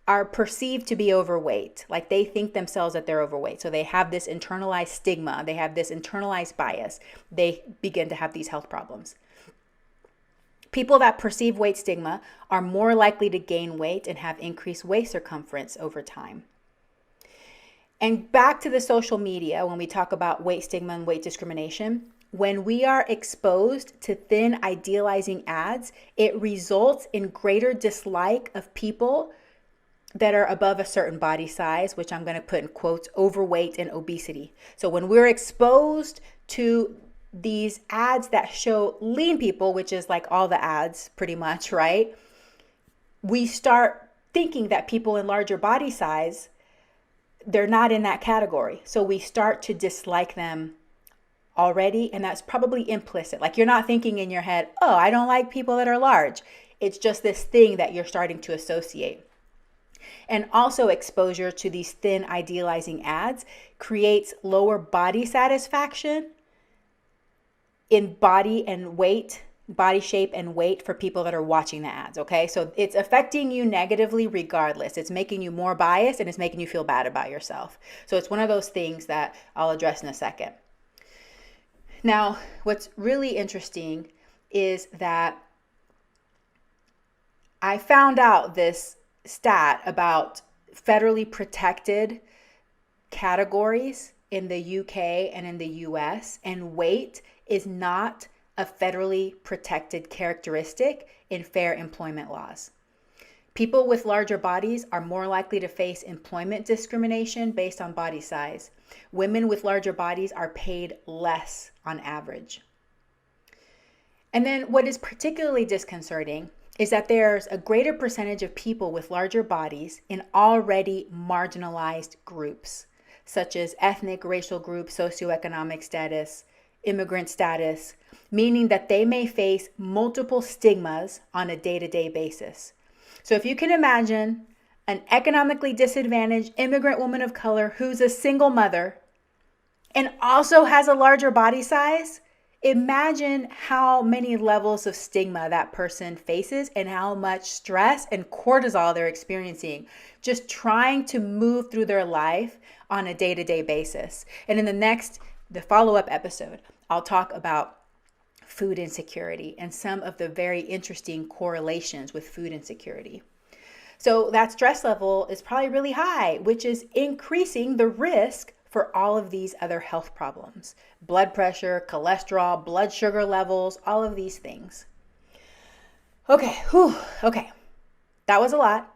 are perceived to be overweight, like they think themselves that they're overweight, so they have this internalized stigma, they have this internalized bias, they begin to have these health problems. People that perceive weight stigma are more likely to gain weight and have increased waist circumference over time. And back to the social media, when we talk about weight stigma and weight discrimination, when we are exposed to thin, idealizing ads, it results in greater dislike of people that are above a certain body size, which I'm going to put in quotes, overweight and obesity. So when we're exposed to these ads that show lean people, which is like all the ads pretty much, right? We start thinking that people in larger body size, they're not in that category. So we start to dislike them already, and that's probably implicit. Like you're not thinking in your head, oh, I don't like people that are large. It's just this thing that you're starting to associate. And also exposure to these thin, idealizing ads creates lower body satisfaction in body and weight body shape and weight for people that are watching the ads, okay? So it's affecting you negatively regardless. It's making you more biased and it's making you feel bad about yourself. So it's one of those things that I'll address in a second. Now, what's really interesting is that I found out this stat about federally protected categories in the UK and in the US, and weight is not a federally protected characteristic in fair employment laws. People with larger bodies are more likely to face employment discrimination based on body size. Women with larger bodies are paid less on average. And then what is particularly disconcerting is that there's a greater percentage of people with larger bodies in already marginalized groups, such as ethnic, racial groups, socioeconomic status, immigrant status, meaning that they may face multiple stigmas on a day-to-day basis. So if you can imagine an economically disadvantaged immigrant woman of color who's a single mother and also has a larger body size, imagine how many levels of stigma that person faces and how much stress and cortisol they're experiencing just trying to move through their life on a day-to-day basis. And in the follow-up episode, I'll talk about food insecurity and some of the very interesting correlations with food insecurity. So that stress level is probably really high, which is increasing the risk for all of these other health problems: blood pressure, cholesterol, blood sugar levels, all of these things. Okay, that was a lot.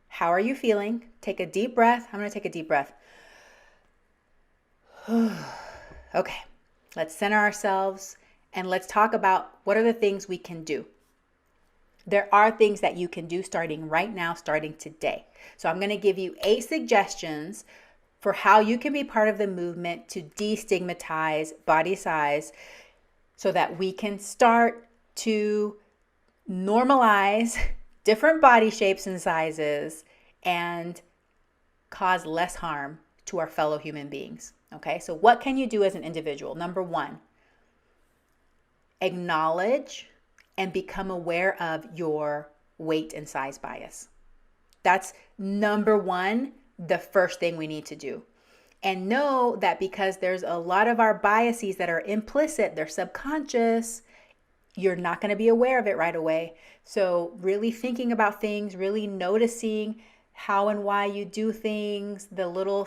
How are you feeling? Take a deep breath. I'm going to take a deep breath. Okay, let's center ourselves and let's talk about what are the things we can do. There are things that you can do starting right now, starting today. So I'm going to give you 8 suggestions for how you can be part of the movement to destigmatize body size so that we can start to normalize different body shapes and sizes and cause less harm to our fellow human beings. Okay, so what can you do as an individual? Number 1, acknowledge and become aware of your weight and size bias. That's number 1, the first thing we need to do. And know that because there's a lot of our biases that are implicit, they're subconscious, you're not going to be aware of it right away. So really thinking about things, really noticing how and why you do things, the little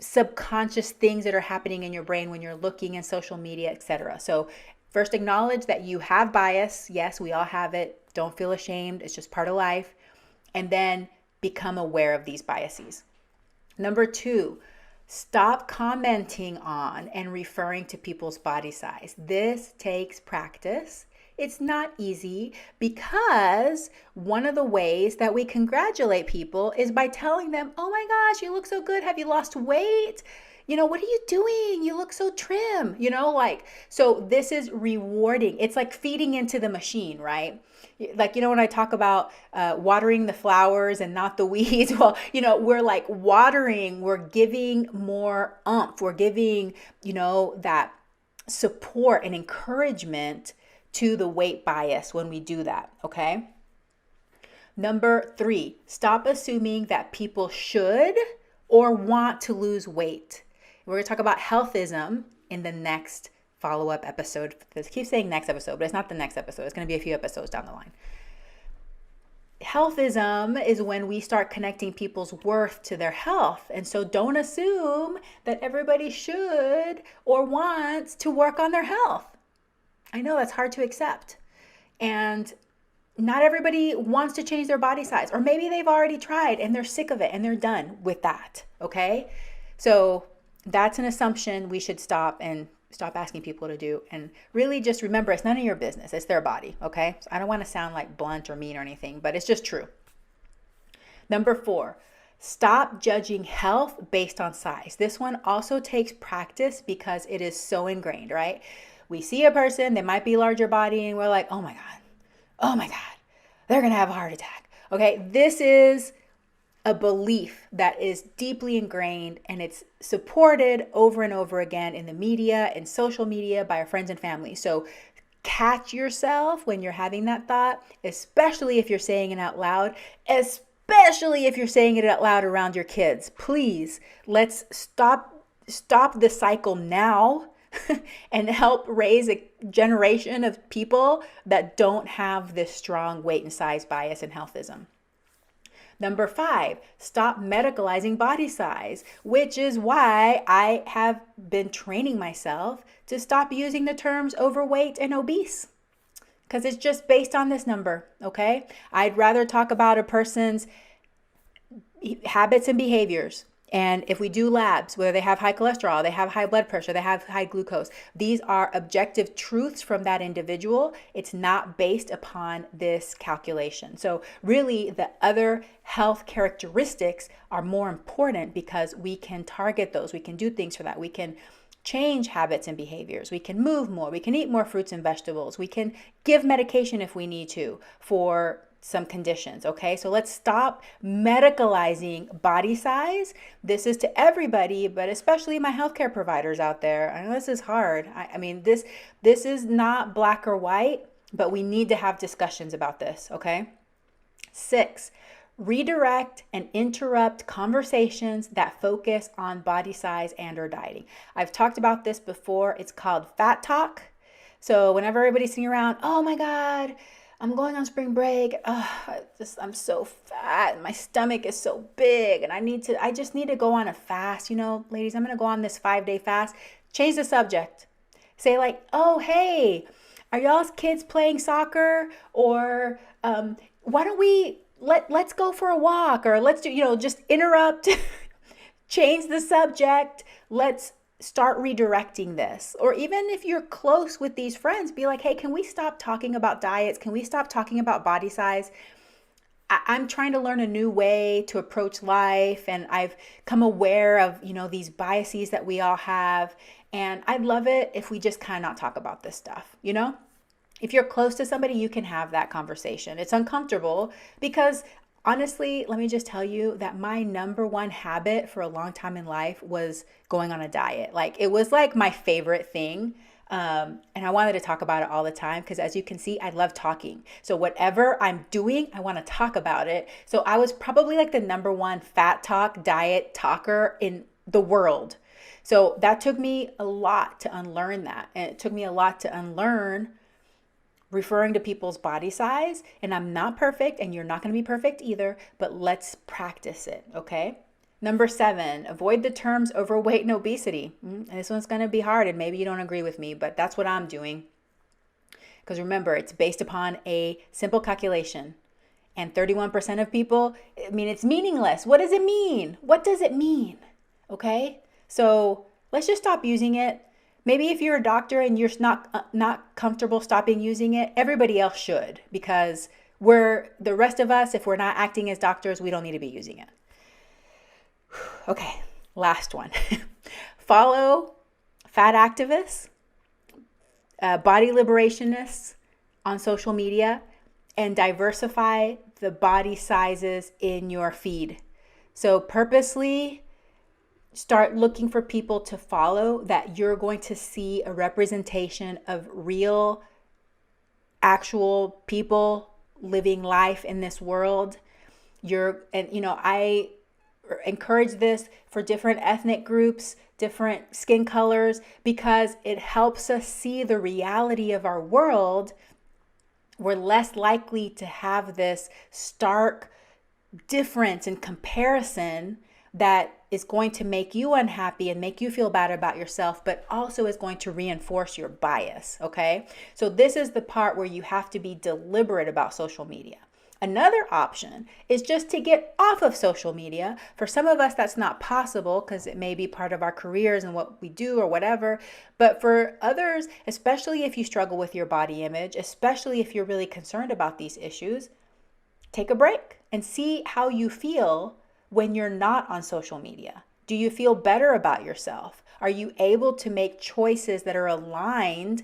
subconscious things that are happening in your brain when you're looking in social media, etc. So first, acknowledge that you have bias. Yes, we all have it. Don't feel ashamed. It's just part of life. And then become aware of these biases. Number 2, stop commenting on and referring to people's body size. This takes practice. It's not easy because one of the ways that we congratulate people is by telling them, oh my gosh, you look so good. Have you lost weight? What are you doing? You look so trim, so this is rewarding. It's like feeding into the machine, right? Like, when I talk about watering the flowers and not the weeds, well, we're like watering, we're giving more oomph. We're giving, that support and encouragement to the weight bias when we do that, okay? Number 3, stop assuming that people should or want to lose weight. We're going to talk about healthism in the next follow-up episode. I keep saying next episode, but it's not the next episode. It's going to be a few episodes down the line. Healthism is when we start connecting people's worth to their health. And so don't assume that everybody should or wants to work on their health. I know that's hard to accept. And not everybody wants to change their body size, or maybe they've already tried and they're sick of it and they're done with that. Okay. So that's an assumption we should stop asking people to do. And really just remember, it's none of your business. It's their body. Okay. So I don't want to sound like blunt or mean or anything, but it's just true. Number 4, stop judging health based on size. This one also takes practice because it is so ingrained, right? We see a person, they might be larger body, and we're like, oh my God, they're going to have a heart attack. Okay. This is a belief that is deeply ingrained, and it's supported over and over again in the media and social media by our friends and family. So catch yourself when you're having that thought, especially if you're saying it out loud, especially if you're saying it out loud around your kids. Please, let's stop the cycle now and help raise a generation of people that don't have this strong weight and size bias and healthism. Number 5, stop medicalizing body size, which is why I have been training myself to stop using the terms overweight and obese, because it's just based on this number, okay? I'd rather talk about a person's habits and behaviors. And if we do labs, whether they have high cholesterol, they have high blood pressure, they have high glucose, these are objective truths from that individual. It's not based upon this calculation. So really the other health characteristics are more important because we can target those. We can do things for that. We can change habits and behaviors. We can move more. We can eat more fruits and vegetables. We can give medication if we need to for some conditions. Okay, so let's stop medicalizing body size. This is to everybody, but especially my healthcare providers out there. I know this is hard. I mean, this is not black or white, but we need to have discussions about this. Okay. 6, redirect and interrupt conversations that focus on body size and or dieting. I've talked about this before. It's called fat talk. So whenever everybody's sitting around, oh my God, I'm going on spring break. I'm so fat. My stomach is so big and I just need to go on a fast. You know, ladies, I'm going to go on this 5-day fast. Change the subject. Say like, oh, hey, are y'all's kids playing soccer? Or why don't we, let's go for a walk, or let's do, just interrupt, change the subject. Let's start redirecting this. Or even if you're close with these friends, be like, hey, can we stop talking about diets? Can we stop talking about body size? I'm trying to learn a new way to approach life, and I've come aware of, these biases that we all have. And I'd love it if we just kind of not talk about this stuff, If you're close to somebody, you can have that conversation. It's uncomfortable because honestly, let me just tell you that my number one habit for a long time in life was going on a diet. Like it was like my favorite thing. And I wanted to talk about it all the time because as you can see, I love talking. So whatever I'm doing, I want to talk about it. So I was probably like the number one fat talk, diet talker in the world. So that took me a lot to unlearn that. And it took me a lot to unlearn referring to people's body size. And I'm not perfect, and you're not going to be perfect either, but let's practice it, okay? Number 7, avoid the terms overweight and obesity. And this one's going to be hard, and maybe you don't agree with me, but that's what I'm doing. Because remember, it's based upon a simple calculation. And 31% of people, it's meaningless. What does it mean? What does it mean? Okay? So let's just stop using it. Maybe if you're a doctor and you're not comfortable stopping using it, everybody else should, because the rest of us, if we're not acting as doctors, we don't need to be using it. Okay, last one. Follow fat activists, body liberationists on social media, and diversify the body sizes in your feed. So purposely start looking for people to follow that you're going to see a representation of real, actual people living life in this world. I encourage this for different ethnic groups, different skin colors, because it helps us see the reality of our world. We're less likely to have this stark difference in comparison that is going to make you unhappy and make you feel bad about yourself, but also is going to reinforce your bias, okay? So this is the part where you have to be deliberate about social media. Another option is just to get off of social media. For some of us, that's not possible because it may be part of our careers and what we do or whatever. But for others, especially if you struggle with your body image, especially if you're really concerned about these issues, take a break and see how you feel when you're not on social media. Do you feel better about yourself? Are you able to make choices that are aligned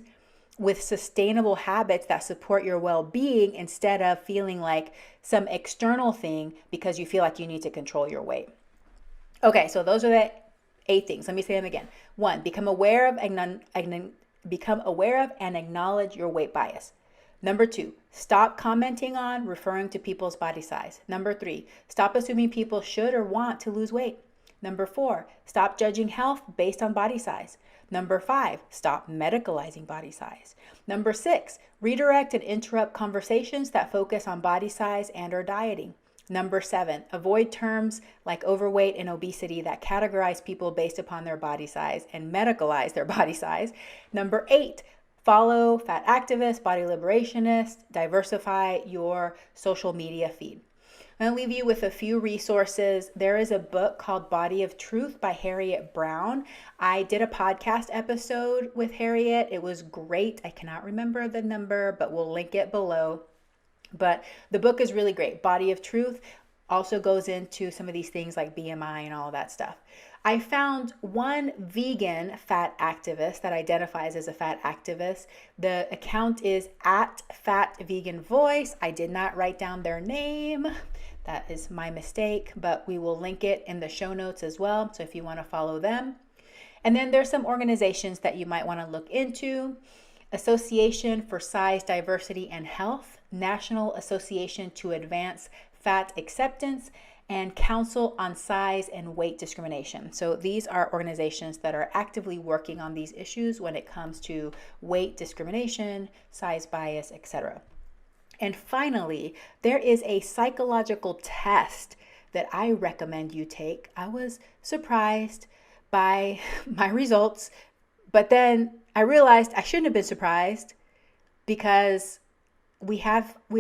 with sustainable habits that support your well-being instead of feeling like some external thing because you feel like you need to control your weight? Okay, so those are the 8 things. Let me say them again. 1, become aware of become aware of and acknowledge your weight bias. Number 2, stop commenting on, referring to people's body size. Number 3, stop assuming people should or want to lose weight. Number 4, stop judging health based on body size. Number 5, stop medicalizing body size. Number 6, redirect and interrupt conversations that focus on body size and or dieting. Number 7, avoid terms like overweight and obesity that categorize people based upon their body size and medicalize their body size. Number 8, follow fat activists, body liberationists, diversify your social media feed. I'm going to leave you with a few resources. There is a book called Body of Truth by Harriet Brown. I did a podcast episode with Harriet. It was great. I cannot remember the number, but we'll link it below. But the book is really great. Body of Truth also goes into some of these things like BMI and all of that stuff. I found one vegan fat activist that identifies as a fat activist. The account is @FatVeganVoice. I did not write down their name. That is my mistake, but we will link it in the show notes as well. So if you want to follow them. And then there's some organizations that you might want to look into. Association for Size, Diversity, and Health, National Association to Advance Fat Acceptance, and Council on Size and Weight Discrimination. So these are organizations that are actively working on these issues when it comes to weight discrimination, size bias, etc. And finally, there is a psychological test that I recommend you take. I was surprised by my results, but then I realized I shouldn't have been surprised because we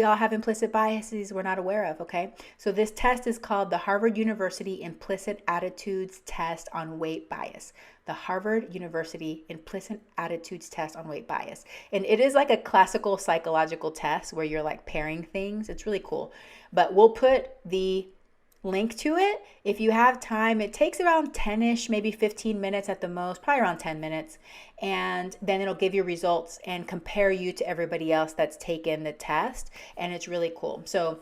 all have implicit biases we're not aware of, okay? So this test is called the Harvard University Implicit Attitudes Test on Weight Bias. The Harvard University Implicit Attitudes Test on Weight Bias. And it is like a classical psychological test where you're like pairing things. It's really cool. But we'll put the link to it if you have time. It takes around 10-ish, maybe 15 minutes at the most, probably around 10 minutes. And then it'll give you results and compare you to everybody else that's taken the test. And it's really cool. So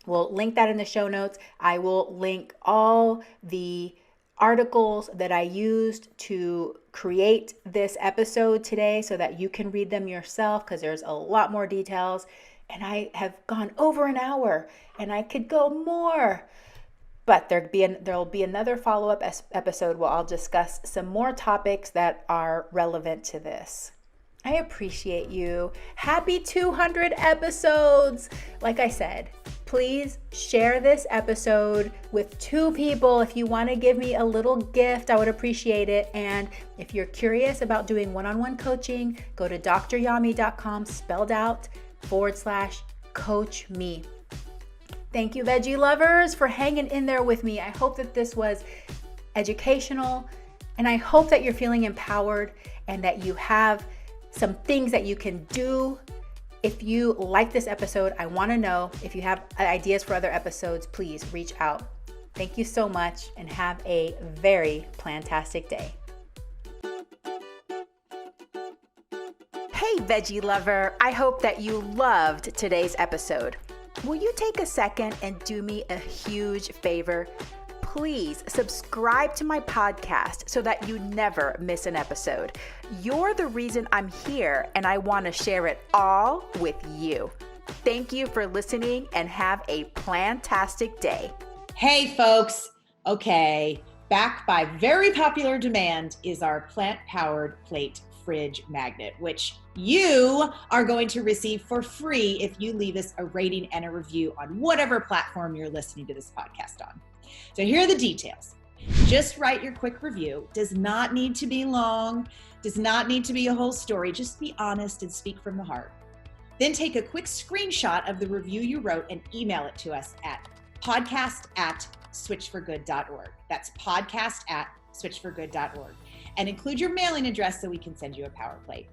we'll link that in the show notes. I will link all the articles that I used to create this episode today so that you can read them yourself, because there's a lot more details. And I have gone over an hour and I could go more. But there'll be another follow-up episode where I'll discuss some more topics that are relevant to this. I appreciate you. Happy 200 episodes. Like I said, please share this episode with 2 people. If you want to give me a little gift, I would appreciate it. And if you're curious about doing one-on-one coaching, go to dryami.com, spelled out, /coach me. Thank you, veggie lovers, for hanging in there with me. I hope that this was educational, and I hope that you're feeling empowered and that you have some things that you can do. If you like this episode, I want to know. If you have ideas for other episodes, please reach out. Thank you so much, and have a very plantastic day. Hey, veggie lover. I hope that you loved today's episode. Will you take a second and do me a huge favor? Please subscribe to my podcast so that you never miss an episode. You're the reason I'm here, and I want to share it all with you. Thank you for listening, and have a plantastic day. Hey, folks. Okay, back by very popular demand is our plant-powered plate fridge magnet, which you are going to receive for free if you leave us a rating and a review on whatever platform you're listening to this podcast on. So here are the details. Just write your quick review. Does not need to be long, does not need to be a whole story. Just be honest and speak from the heart. Then take a quick screenshot of the review you wrote and email it to us at podcast@switch4good.org. That's podcast@switch4good.org. And include your mailing address so we can send you a power plate.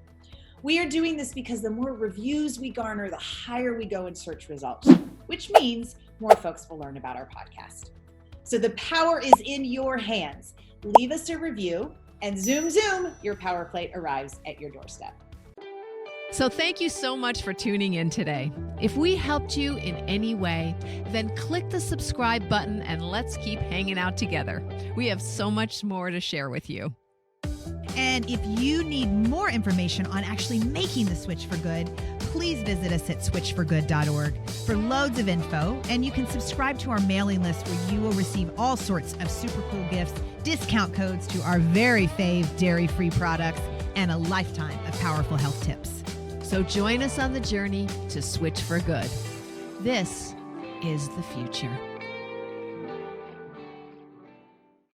We are doing this because the more reviews we garner, the higher we go in search results, which means more folks will learn about our podcast. So the power is in your hands. Leave us a review, and zoom, your power plate arrives at your doorstep. So thank you so much for tuning in today. If we helped you in any way, then click the subscribe button and let's keep hanging out together. We have so much more to share with you. And And if you need more information on actually making the switch for good, please visit us at switch4good.org for loads of info. And you can subscribe to our mailing list where you will receive all sorts of super cool gifts, discount codes to our very fave dairy-free products, and a lifetime of powerful health tips. So join us on the journey to Switch for Good. This is the future.